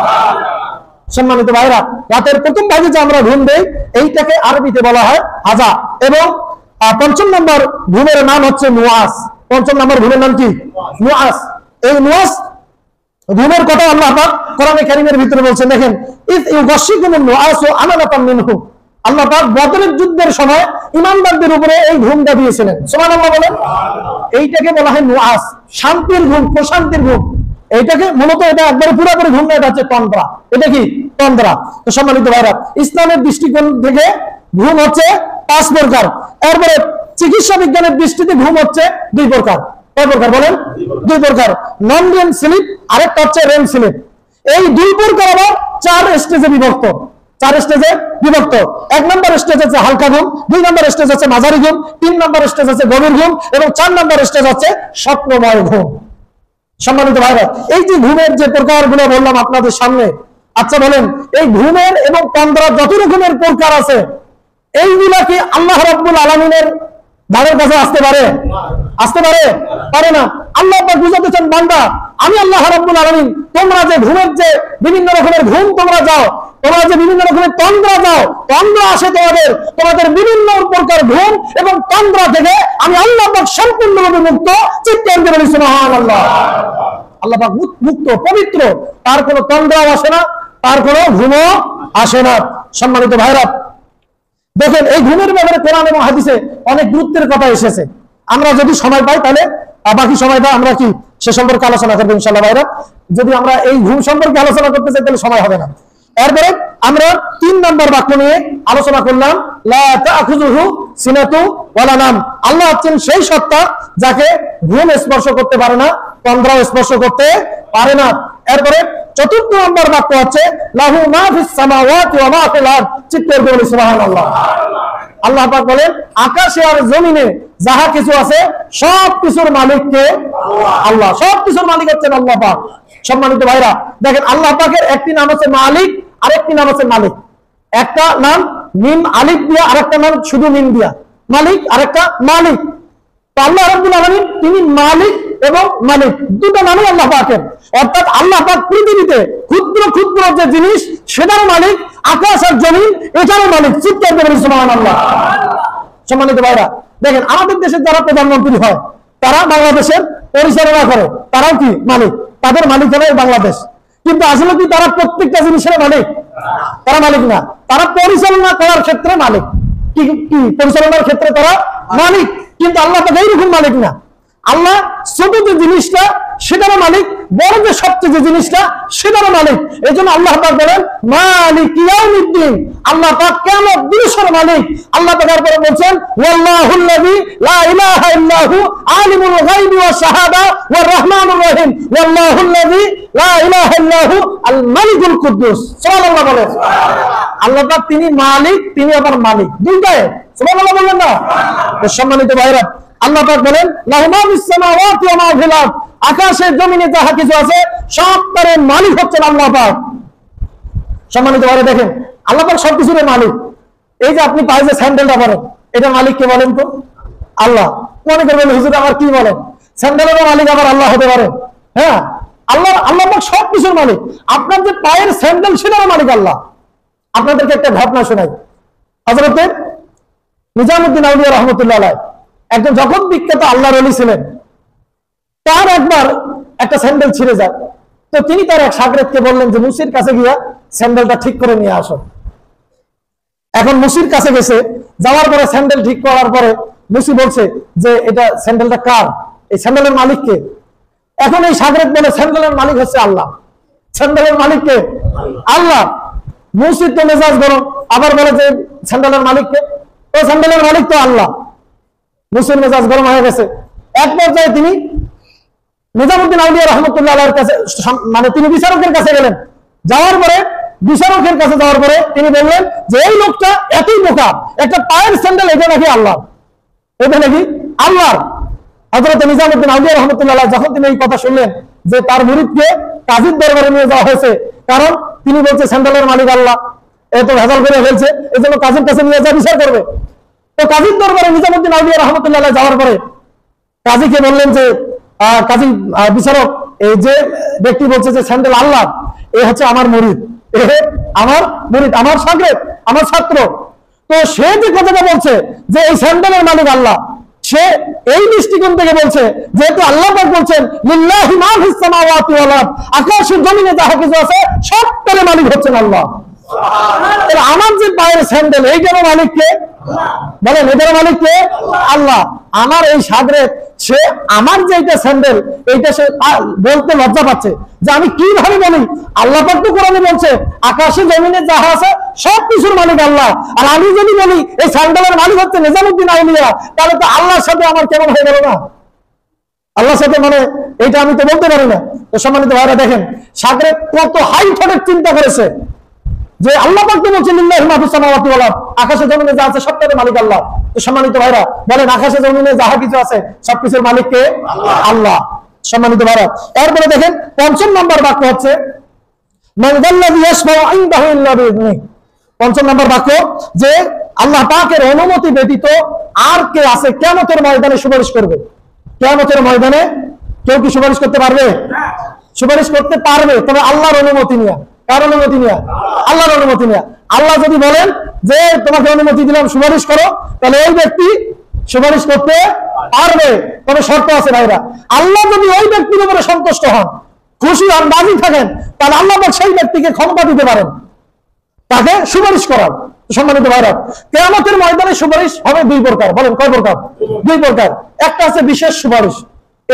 সম্মানিত ভাইরা, রাতের প্রথম ভাগে যে আমরা ঘুম দেই, এইটাকে আরবিতে বলা হয় হাজা। এবং 5ম নম্বর ঘুমের নাম হচ্ছে নুয়াস। 5ম নম্বর ঘুমের নাম কি? নুয়াস। এই নুয়াস ঘুমের কথা আল্লাহ পাক কোরআনে কারীমের ভিতরে বলছেন। দেখেন ইয ইউগাশশিকুমুন নুআসু আমানাতাম মিনহু, আল্লাহ পাক বদরের যুদ্ধের সময় ইমানদারদের উপরে এই ঘুমটা দিয়েছিলেন। সুবহানাল্লাহ বলেন। এইটাকে বলা হয় নুআস, শান্তির ঘুম, প্রশান্তির ঘুম। এইটাকে মূলত এটা একবারে পুরোপুরি ঘুম না, এটা হচ্ছে তন্দ্রা। এটা কি? তন্দ্রা। তো সম্মানিত ভাইরা, ইসলামের দৃষ্টিকোণ থেকে ঘুম হচ্ছে 5 প্রকার। এরপরে চিকিৎসা বিজ্ঞানের দৃষ্টিতে ঘুম হচ্ছে 2 প্রকার। কয় প্রকার বলেন? 2 প্রকার। নন রেম স্লিপ, আরেকটা হচ্ছে রেম স্লিপ। এই 2 প্রকার আবার 4 স্টেজে বিভক্ত। 4 স্টেজে বিভক্ত। 1 নম্বর স্টেজ হচ্ছে হালকা ঘুম, 2 নম্বর স্টেজ হচ্ছে মাঝারি ঘুম, 3 নম্বর স্টেজ হচ্ছে গভীর ঘুম, এবং 4 নম্বর স্টেজ হচ্ছে স্বপ্নময় ঘুম। সম্মানিত ভাইরা, এই যে ঘুমের যে প্রকারগুলো বললাম আপনাদের সামনে, আচ্ছা বলেন এই ঘুমের এবং তন্দ্রার যত রকমের প্রকার আছে, এইগুলা কি আল্লাহ রাব্বুল আলামিনের ধারের কাছে আসতে পারে? আসতে পারে? পারে না। আল্লাহ পাক বুঝাতে চান, বান্দা আমি আল্লাহ রাব্বুল আলামিন তোমরা যে ঘুমের যে বিভিন্ন রকমের ঘুম তোমরা যাও, তোমরা যে বিভিন্ন রকমের তন্দ্রা যাও, তন্দ্রা আসে তোমাদের বিভিন্ন প্রকার ঘুম এবং তন্দ্রা থেকে আমি আল্লাহ পাক সম্পূর্ণভাবে মুক্ত। চিৎকার করে বলি সুবহানাল্লাহ। আল্লাহ পাক মুক্ত, পবিত্র, তার কোনো তন্দ্রাও আসে না, তার কোনো ঘুমও আসে না। সম্মানিত ভাইরা দেখেন, এই ঘুমের ব্যাপারে কোরআন এবং হাদিসে অনেক গুরুত্বের কথা এসেছে। আমরা যদি সময় পাই তাহলে বাকি সময়টা আমরা কি সে সম্পর্কে আলোচনা করবো ইনশাআল্লাহ ভাইরা। যদি আমরা এই ঘুম সম্পর্কে আলোচনা করতে চাই তাহলে সময় হবে না। এরপরে আমরা 3 নম্বর বাক্য নিয়ে আলোচনা করলাম, লা তাখুযুহু সিনাতু ওয়ালা নাম। আল্লাহ হচ্ছেন সেই সত্তা যাকে ঘুম স্পর্শ করতে পারে না, তন্দ্রা স্পর্শ করতে পারে না। এরপরে 4 নম্বর বাক্য হচ্ছে লাহু মা ফিস সামাওয়াতি ওয়া মা ফিল আরদ। চিৎকার করে বলি সুবহানাল্লাহ। আল্লাহ পাক বলেন, আকাশে আর জমিনে যাহা কিছু আছে সব কিছুর মালিক কে? আল্লাহ। সব কিছুর মালিক হচ্ছেন আল্লাহ পাক। সম্মানিত ভাইরা দেখেন, আল্লাহ পাকের একটি নাম হচ্ছে মালিক, আরেকটি নাম হচ্ছে মালিক। একটা নাম মিম আলিফ দিয়া, আরেকটা নাম শুধু মিম দিয়া, মালিক আরেকটা মালিক। তো আল্লাহ রাব্বুল আলামিন তিনি মালিক এবং মালিক, দুটো নামই আল্লাহ পাকের। অর্থাৎ আল্লাহ পাক পৃথিবীতে ক্ষুদ্র ক্ষুদ্র যে জিনিস সেটারও মালিক, আকাশ আর জমিন এটারও মালিক। চিৎকার করে সুবহানাল্লাহ। সম্মানিত ভাইরা দেখেন, আমাদের দেশের যারা প্রধানমন্ত্রী হয় তারা বাংলাদেশের পরিচালনা করে, তারাও কি মালিক, তাদের মালিক হলো বাংলাদেশ। কিন্তু আসলে কি তারা প্রত্যেকটা জিনিসের মালিক? তারা মালিক না, তারা পরিচালনা করার ক্ষেত্রে মালিক। কি কি পরিচালনার ক্ষেত্রে তারা মালিক, কিন্তু আল্লাহ তো এইরকম মালিক না। আল্লাহ ছোট যে জিনিসটা সেটারও মালিক, বড় যে সবচেয়ে যে জিনিসটা সেটারও মালিক। এই জন্য আল্লাহ পাক বলেন মালিক ইয়াউমিদ্দিন, আল্লাহ পাক কিয়ামত দিবসের মালিক। আল্লাহ পাক তারপরে বলেন ওয়াল্লাহুল্লাযী লা ইলাহা ইল্লাহু আলিমুল গায়বি ওয়াশ শাহাদা ওয়ার রাহমানুর রহিম ওয়াল্লাহুল্লাযী লা ইলাহা ইল্লাহু আল মালিকুল কুদ্দুস। সুবহানাল্লাহ বলেন। আল্লাহ পাক তিনি মালিক, তিনি আবার মালিক, দুইটাই। সুবহানাল্লাহ বলেন না? সম্মানিত ভাইরা আল্লাহ পাক বলেন লাহু মা ফিস সামাওয়াতি ওয়া মা ফিল আরদ, আকাশে জমিনে যাহা কিছু আছে সব তার মালিক হচ্ছেন আল্লাহ পাক। সম্মানিত ভাইরা দেখেন, আল্লাহ পাক সবকিছুর মালিক। এই যে আপনি পায়ে যে স্যান্ডেলটা পরেন, এটা মালিক কে বলেন তো? আল্লাহ। মনে করবেন হুজুর আবার কি বলেন, স্যান্ডেলের মালিক আবার আল্লাহ হতে পারে? হ্যাঁ, আল্লাহ পাক সবকিছুর মালিক। আপনার যে পায়ের স্যান্ডেল সেটারও মালিক আল্লাহ। আপনাদেরকে একটা ঘটনা শোনাই। হযরত নিজামুদ্দিন আউলিয়া রাহমাতুল্লাহ আলাইহি একজন জগৎ বিখ্যাত আল্লাহর ওলি ছিলেন। তার একবার একটা স্যান্ডেল ছিঁড়ে যায়, তো তিনি তার এক শাগরেদকে বললেন যে মুসির কাছে গিয়া স্যান্ডেলটা ঠিক করে নিয়ে আসো। এখন মুসির কাছে গেছে, যাওয়ার পরে স্যান্ডেল ঠিক করার পরে মুসি বলছে যে এটা স্যান্ডেলটা কার, এই স্যান্ডেলের মালিক কে? এখন এই শাগরেদ বলে স্যান্ডেলের মালিক হচ্ছে আল্লাহ। স্যান্ডেলের মালিক কে? আল্লাহ। মুসির তো মেজাজ গরম, আবার বলে যে স্যান্ডেলের মালিক কে? ও স্যান্ডেলের মালিক তো আল্লাহ। মুসির মেজাজ গরম হয়ে গেছে। এক পর্যায়ে তিনি নিজামুদ্দিন আউলিয়া রাহমাতুল্লাহ আলাইহির কাছে, মানে তিনি বিচারকের কাছে গেলেন। যাওয়ার পরে বিচারকের কাছে যাওয়ার পরে তিনি বললেন যে এই লোকটা এতই বোকা, একটা পায়ের স্যান্ডেল এটা নাকি আল্লাহ, এটা নাকি আল্লাহর। হযরত নিজামুদ্দিন আউলিয়া রাহমাতুল্লাহ আলাইহি যখন তিনি এই কথা শুনলেন যে তার মুরিদকে কাজীর দরবারে নিয়ে যাওয়া হয়েছে, কারণ তিনি বলছে স্যান্ডেলের মালিক আল্লাহ, এত ভেজাল করে ফেলছে, এই জন্য কাজীর কাছে নিয়ে যা বিচার করবে। তো কাজীর দরবারে নিজামুদ্দিন আউলিয়া রাহমাতুল্লাহ আলাইহি যাওয়ার পরে কাজীকে বললেন যে কাজী বিচারক, এই যে ব্যক্তি বলছে যে স্যান্ডেল আল্লাহ, এ হচ্ছে আমার মুরিদ, আমার মুরিদ, আমার শাগরেদ, আমার ছাত্র। তো সে যে কথাটা বলছে যে এই স্যান্ডেলের মালিক আল্লাহ, সে এই দৃষ্টিকোণ থেকে বলছে যেহেতু আল্লাহ পাক বলছেন লিল্লাহি মা ফিস সামাওয়াতি ওয়াল আরদ, আকাশের জমিনে যাহা কিছু আছে সব তার মালিক হচ্ছেন আল্লাহ। সুবহানাল্লাহ। আমার যে পায়ের স্যান্ডেল এইটার মালিক কে? বলেন, এটার মালিক কে? আল্লাহ। আমার এই শাগরেদ, সে আমার যে এটা স্যান্ডেল, এইটা সে বলতে লজ্জা পাচ্ছে যে আমি কিভাবে বলি। আল্লাহ পাক তো কোরআনে বলছে আকাশে জমিনে যাহা আছে সব কিছুর মালিক আল্লাহ, আর আমি যদি বলি এই স্যান্ডেলের মালিক হচ্ছে নিজামুদ্দিন আউলিয়া, তাহলে তো আল্লাহর সাথে আমার কেমন হয়ে গেল না? আল্লাহর সাথে মানে এইটা আমি তো বলতে পারি না। তো সম্মানিত ভাইরা দেখেন, শাগরেদ কত হাই থটের চিন্তা করেছে যে আল্লাহ পাক তো বলছেন লিল্লাহি মা ফিস সামাওয়াতি ওয়াল আরদ, আকাশে জমিনে যা আছে সবটার মালিক আল্লাহ। তো সম্মানিত ভাইরা বলেন, আকাশে জমিনে যাহা কিছু আছে সবকিছুর মালিক কে? আল্লাহ। সম্মানিত ভাইরা এরপরে দেখেন ৫ম নম্বর বাক্য হচ্ছে মান যাল্লাযী ইয়াশফাউ ইনদাহু ইল্লা বিইذনিহি। ৫ম নম্বর বাক্য যে আল্লাহ পাকের অনুমতি ব্যতীত আর কে আছে কিয়ামতের ময়দানে সুপারিশ করবে? কিয়ামতের ময়দানে কেউ কি সুপারিশ করতে পারবে? সুপারিশ করতে পারবে, তবে আল্লাহর অনুমতি নিয়ে। কার অনুমতি নিয়ে? আল্লাহর অনুমতি নিয়ে। আল্লাহ যদি বলেন যে তোমাকে অনুমতি দিলাম সুপারিশ করো, তাহলে ওই ব্যক্তি সুপারিশ করতে পারবে, তবে শর্ত আছে ভাইরা। আল্লাহ যদি ওই ব্যক্তির উপরে সন্তুষ্ট হন, খুশি হন, রাজি থাকেন, তাহলে আল্লাহ সেই ব্যক্তিকে ক্ষমতা দিতে পারেন তাকে সুপারিশ করার। সম্মানিত ভাইরা, কিয়ামতের ময়দানে সুপারিশ হবে দুই প্রকার। বলেন কয় প্রকার? দুই প্রকার। একটা আছে বিশেষ সুপারিশ,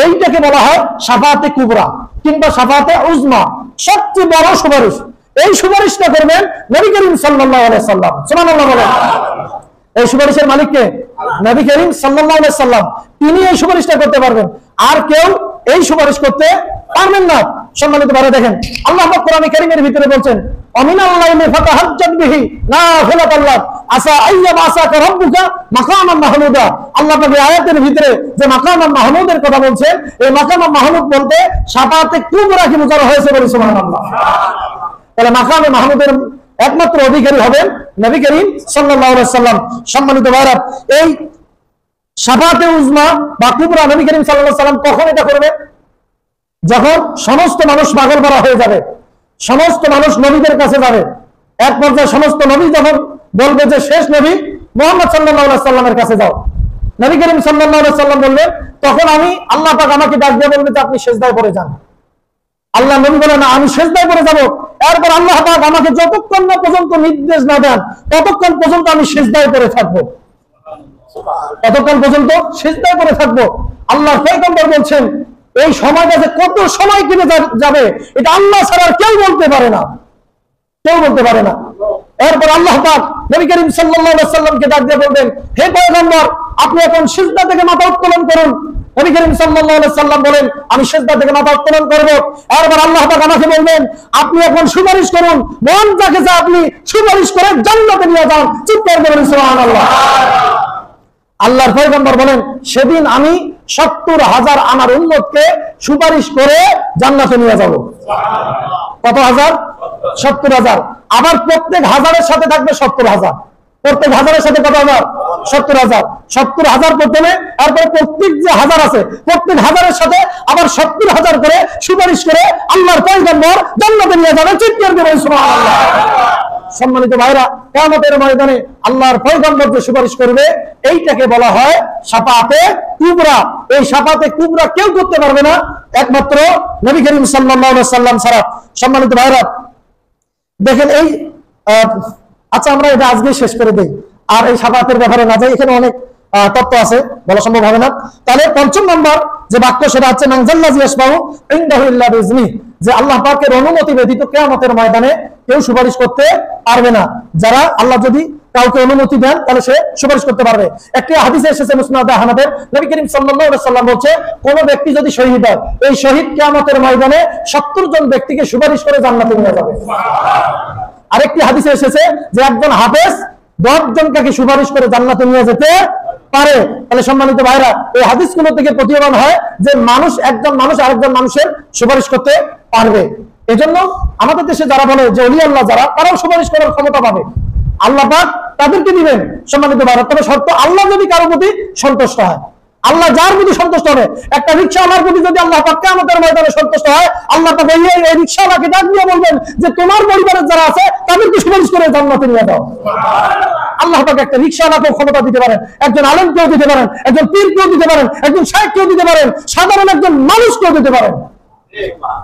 এইটাকে বলা হয় শাফাআতে কুবরা কিংবা শাফাআতে উজমা, সবচেয়ে বড় সুপারিশ। এই সুপারিশটা করবেন নবী করিম সাল্লাল্লাহু আলাইহি সাল্লাম। সুবহানাল্লাহ বলেন। এই সুপারিশের মালিক কে? নবী করিম সাল্লাল্লাহু আলাইহি সাল্লাম। তিনি এই সুপারিশটা করতে পারবেন, আর কেউ এই সুপারিশ করতে পারবেন না। সম্মানিত ভাইরা, দেখেন আল্লাহ পাক কোরআনে কারীমের ভিতরে বলছেন অমিনাল লাইলি ফাতাহাজ্জাদ বিহি নাফিলাতাল লাক আসা আইয়াবা আসাকা রাব্বুকা মাকামান মাহমুদা। আল্লাহ পাক এই আয়াতের ভিতরে যে মাকামান মাহমুদের কথা বলছেন, এই মাকামান মাহমুদ বলতে শাফাআতে কুবরা কি বোঝানো হয়েছে? বলি সুবহানাল্লাহ। তাহলে মাকামে মাহমুদের একমাত্র অধিকারী হবেন নবী করিম সাল্লাল্লাহু আলাইহি সাল্লাম। সম্মানিত ভাইরা, এই শাফাআতে উজমা বা কুবরা নবী করিম সাল্লাল্লাহু আলাইহি সাল্লাম কখন এটা করবেন? যখন সমস্ত মানুষ পাগল করা হয়ে যাবে, সমস্ত মানুষ নবীদের কাছে যাবে, এক পর্যায়ে সমস্ত নবী যখন বলবে যে শেষ নবী মুহাম্মদ সাল্লাল্লাহু আলাইহি সাল্লামের কাছে যাও, নবী করিম সাল্লাল্লাহু আলাইহি সাল্লাম বলবেন, তখন আমি আল্লাহ পাক আমাকে ডাক দিয়ে বলবে যে আপনি সিজদায় পড়ে যান। আল্লাহ নবী বলেন না আমি সিজদায় পড়ে যাব। এরপর আল্লাহ পাক আমাকে যতক্ষণ না পর্যন্ত নির্দেশ না দেন ততক্ষণ পর্যন্ত আমি সিজদায় পড়ে থাকবো, ততক্ষণ পর্যন্ত সিজদায় পড়ে থাকবো। আল্লাহর পয়গম্বর বলছেন এই সময়টা যে কত সময় কেটে যাবে এটা আল্লাহ ছাড়া কেউ বলতে পারে না, কেউ বলতে পারে না। এরপর আল্লাহ পাক নবী করিম সাল্লাল্লাহু আলাইহি সাল্লামকে ডাক দিয়ে বলবেন, হে পয়গম্বর আপনি এখন সিজদা থেকে মাথা উত্তোলন করুন। নবী করিম সাল্লাল্লাহু আলাইহি সাল্লাম বলেন আমি সিজদা থেকে মাথা উত্তোলন করব। এরপর আল্লাহ পাক আমাকে বলবেন আপনি এখন সুপারিশ করুন, মন যাকে যা আপনি সুপারিশ করে জান্নাতে নিয়ে যান। চিৎকার করে সুবহানাল্লাহ। আল্লাহর পয়গম্বর বলেন সেদিন আমি 70,000 আমার উম্মতকে সুপারিশ করে জান্নাতে নিয়ে যাব। কত হাজার? 70,000। আবার প্রত্যেক হাজারের সাথে থাকবে 70,000। প্রত্যেক হাজারের সাথে কত হাজার? 70,000। 70,000 প্রথমে, তারপরে প্রত্যেক যে হাজার আছে প্রত্যেক হাজারের সাথে আবার 70,000 করে সুপারিশ করে আল্লাহর পয়গম্বর জান্নাতে নিয়ে যাবে। চিৎকার করে সুবহানাল্লাহ। সম্মানিত ভাইরা, কিয়ামতের ময়দানে আল্লাহর পয়গম্বর যে সুপারিশ করবে এইটাকে বলা হয় শাফাআতে কুবরা। এই শাফাআতে কুবরা কেউ করতে পারবে না একমাত্র নবী করিম সাল্লাল্লাহু আলাইহি সাল্লাম ছাড়া। সম্মানিত ভাইরা, দেখেন এই আচ্ছা আমরা এটা আজকে শেষ করে দেই, আর এই শাফাআতের ব্যাপারে না যাই, এখানে অনেক তত্ত্ব আছে, বলা সম্ভব হবে না। তাহলে পঞ্চম নম্বর যে বাক্য সেটা হচ্ছে মানজাল্লাযী ইয়াশফাউ ইনদাহু ইল্লা বিইজনিহি, যে আল্লাহ পাকের অনুমতি ব্যতীত কিয়ামতের ময়দানে কেউ সুপারিশ করতে পারবে না। যারা আল্লাহ যদি কাউকে অনুমতি দেন তাহলে সে সুপারিশ করতে পারবে। একটি হাদিসে এসেছে মুসনাদে আহমদের, নবী করিম সাল্লাল্লাহু আলাইহি সাল্লাম বলছে কোন ব্যক্তি যদি শহীদ হয় এই শহীদ কিয়ামতের ময়দানে 70 জন ব্যক্তিকে সুপারিশ করে জান্নাতে নিয়ে যাবে। আরেকটি হাদিসে এসেছে যে একজন হাফেজ 10 জনকে সুপারিশ করে জান্নাতে নিয়ে যেতে পারে। তাহলে সম্মানিত ভাইরা, এই হাদিসগুলো থেকে প্রতীয়মান হয় যে মানুষ একজন মানুষ আরেকজন মানুষের সুপারিশ করতে পারবে। এজন্য আমাদের দেশে যারা বলে যে ওলি আল্লাহ যারা, তারাও সুপারিশ করার ক্ষমতা পাবে, আল্লাহ পাক তাদেরকে দিবেন। সম্মানিত ভাইরা, তবে শর্ত আল্লাহ যদি কারো প্রতি সন্তুষ্ট হয়, আল্লাহ যার প্রতি সন্তুষ্ট হবে। একটা রিকশাওয়ালার প্রতি যদি আল্লাহ পাক কিয়ামতের ময়দানে সন্তুষ্ট হয়, আল্লাহ পাক এই রিকশাওয়ালাকে ডাক দিয়ে বলবেন যে তোমার পরিবারের যারা আছে তাদেরকে সুপারিশ করে জান্নাতে নিয়ে দাও। আল্লাহ পাক একটা রিকশাওয়ালাকেও ক্ষমতা দিতে পারেন, একজন আলেমকেও দিতে পারেন, একজন পীরকেও দিতে পারেন, একজন শাইখকেও দিতে পারেন, সাধারণ একজন মানুষকেও দিতে পারেন।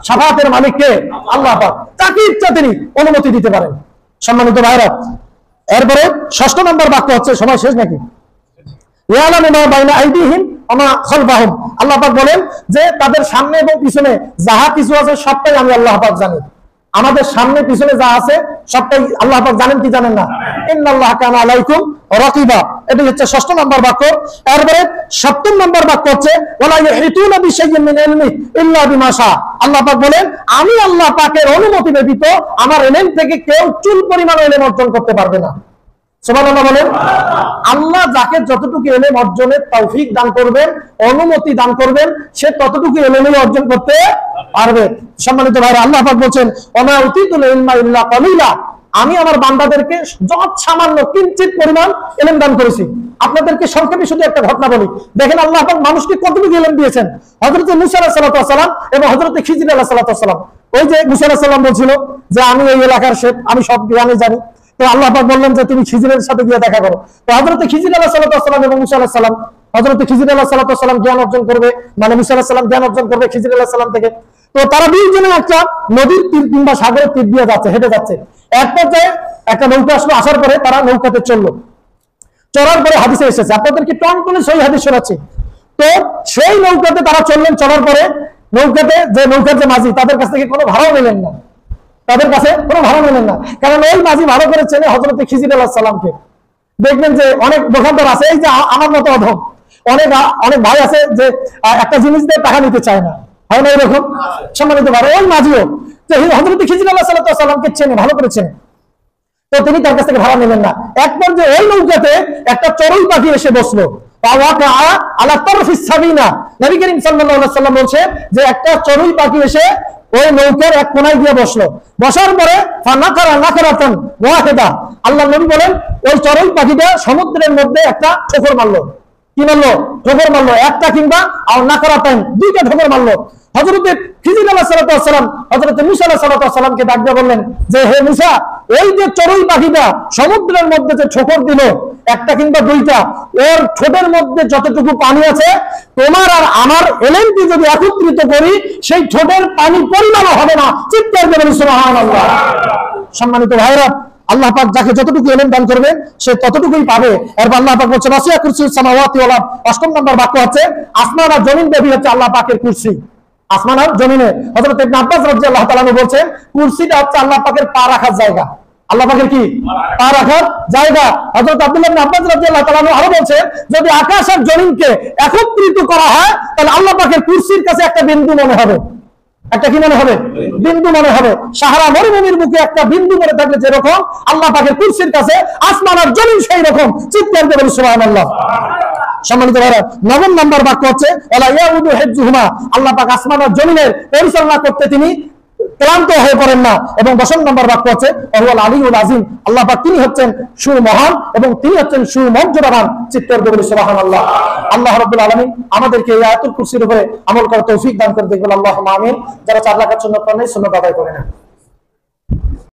শাফাআতের মালিককে আল্লাহ পাক তাকে ইচ্ছা তিনি অনুমতি দিতে পারেন। সম্মানিত ভাইরা, এরপরে ষষ্ঠ নম্বর বাক্য হচ্ছে, সময় শেষ নাকি? ইয়ালামু মা বাইনা আইদিহিম ওয়া মা খালফাহুম। আল্লাহ পাক বলেন যে তাদের সামনে এবং পিছনে যাহা কিছু আছে সবটাই আমি আল্লাহ পাক জানি। আমাদের সামনে পিছনে যা আছে সবটাই আল্লাহ পাক জানেন কি জানেন না? ইন্নাল্লাহা কানা আলাইকুম রাকিবা। এটা হচ্ছে ষষ্ঠ নম্বর বাক্য। এরপরে সপ্তম নম্বর বাক্য হচ্ছে ওয়ালা ইয়াহিতুনা বিশাইইন মিন ইলমি ইল্লা বিমা শা। আল্লাহ পাক বলেন আমি আল্লাহ পাকের অনুমতি ব্যতীত আমার ইলম থেকে কেউ চুল পরিমাণ ইলম অর্জন করতে পারবে না। সুবহানাল্লাহ বলেন। আল্লাহ যাকে যতটুকু ইলম অর্জনের তৌফিক দান করবেন, অনুমতি দান করবেন, সে ততটুকু ইলম অর্জন করতে পারবে। সম্মানিত ভাইরা, আল্লাহ পাক বলেন ওমা উতিতুল ইলমা ইল্লা কালিলা। আমি আমার বান্দাদেরকে যত সামান্য কিঞ্চিত পরিমাণ ইলম দান করেছি। আপনাদেরকে সংক্ষেপে শুধু একটা ঘটনা বলি। দেখেন আল্লাহ পাক মানুষকে কতটুকু ইলম দিয়েছেন। হযরত মূসা আলাইহিস সালাম এবং হযরত খিজির আলাইহিস সালাম, ওই যে মূসা আলাইহিস সালাম বলছিল যে আমি এই এলাকার শেখ, আমি সব জ্ঞানে জানি। তো আল্লাহ পাক বললেন যে তুমি খিজিরের সাথে গিয়ে দেখা করো। তো হযরত খিজির আলাইহিস সালাম এবং মূসা আলাইহিস সালাম, হযরত খিজির আলাইহিস সালাম জ্ঞান অর্জন করবে, মানে মূসা আলাইহিস সালাম জ্ঞান অর্জন করবে খিজির আলাইহিস সালাম থেকে। তো তারা দুইজনে একটা নদীর তীর কিংবা সাগরের তীর দিয়ে যাচ্ছে, হেঁটে যাচ্ছে। এক পর্যায়ে একটা নৌকা আসলো, আসার পরে তারা নৌকাতে চললো। চলার পরে হাদিসে এসেছে, আপনাদেরকে টনটনে সেই হাদিস শোনাচ্ছি। তো সেই নৌকাতে তারা চললেন, চলার পরে নৌকাতে যে নৌকার যে মাঝি, তাদের কাছ থেকে কোনো ভাড়াও নিলেন না, তাদের কাছে কোনো ভাড়া নিলেন না, কারণ ওই মাঝি ভালো করে চেনে হযরত খিজির আলাইহিস সালামকে। দেখবেন যে অনেক দোকানদার আছে, এই যে আমার মতো অধম অনেক অনেক ভাই আছে যে একটা জিনিস দিয়ে টাকা নিতে চায় না, হয় না এরকম? সম্মানিত ভাই, ওই মাঝিও যে হযরত খিজির আলাইহিস সালামকে চেনে, ভালো করে চেনে। তো তিনি তার কাছ থেকে ভাড়া নেবেন না। এক পর্যায়ে ওই নৌকাতে একটা চড়ুই পাখি এসে বসলো। নবী করিম সাল্লাল্লাহু আলাইহি ওয়াসাল্লাম বলছে যে একটা চড়ুই পাখি এসে ওই নৌকার এক কোনায় গিয়ে বসলো। বসার পরে আল্লাহ নবী বলেন ওই চড়ুই পাখিটা সমুদ্রের মধ্যে একটা ঠোকর মারলো। কি মারলো? ঠোকর মারলো। একটা কিংবা নাকারাতান, দুইটা ঠোকর মারলো। হযরত খিজির আলাইহিস সালাম হযরত মূসা আলাইহিস সালামকে ডাক দিয়ে বললেন যে হে মূসা, ওই যে চড়ুই পাখিটা সমুদ্রের মধ্যে যে ঠোকর দিল, একটা কিংবা দুইটা, ওর ঠোঁটের মধ্যে যতটুকু পানি আছে, তোমার আর আমার এলেনকে যদি একত্রিত করি সেই ঠোঁটের পানি পরিমাণ হবে না। চিৎকার করে বলি সুবহানাল্লাহ। সম্মানিত ভাইরা, আল্লাহ পাক যাকে যতটুকু ইলম দান করবেন সে ততটুকুই পাবে। এরপর আল্লাহ পাক বলছেন ওয়াসিয়া কুরসিয়ুস সামাওয়াতি ওয়াল আরদ। 8 নম্বর বাক্য হচ্ছে আসমান আর জমিন ব্যাপী হচ্ছে আল্লাহ পাকের কুরসি। আসমান আর জমিনে হযরত ইবনে আব্বাস রাদিয়াল্লাহু তাআলা বলছেন কুরসিটা হচ্ছে আল্লাহ পাকের পা রাখার জায়গা। আল্লাহ পাকের কি? পা রাখার জায়গা। হযরত আব্দুল্লাহ ইবনে আব্বাস রাদিয়াল্লাহু তাআলা আরো বলছেন যদি আকাশ আর জমিনকে একত্রিত করা হয় তাহলে আল্লাহ পাকের কুরসির কাছে একটা বিন্দু মনে হবে। একটা কি মনে হবে? বিন্দু মনে হবে। সাহারা মরুভূমির বুকে একটা বিন্দু মনে থাকলে যেরকম আল্লাহ পাকের কুরসির কাছে আসমান আর জমিন সেই রকম। চিৎকার করে সুবহানাল্লাহ। সম্মানিত ভাইরা, 9 নম্বর বাক্য হচ্ছে ওয়ালা ইয়াউদু হিফযুহুমা। আল্লাহ পাক আসমান আর জমিনের পরিচালনা করতে তিনি ক্লান্ত হয়ে পড়েন না। এবং 10 নম্বর বাক্য হচ্ছে ওয়াল আলিউল আযীম। আল্লাহ পাক তিনি হচ্ছেন সুমহান এবং তিনি হচ্ছেন সুমর্যাদাবান। চিৎকার করে বলি সুবহানাল্লাহ। আল্লাহ রাব্বুল আলামিন আমাদেরকে এই আয়াতুল কুরসির উপরে আমল করার তৌফিক দান করে। দেখবেন আল্লাহুম্মা আমিন। যারা 4 রাকাত সুন্নাত পড়েন সুন্নাত আদায় করে নেন।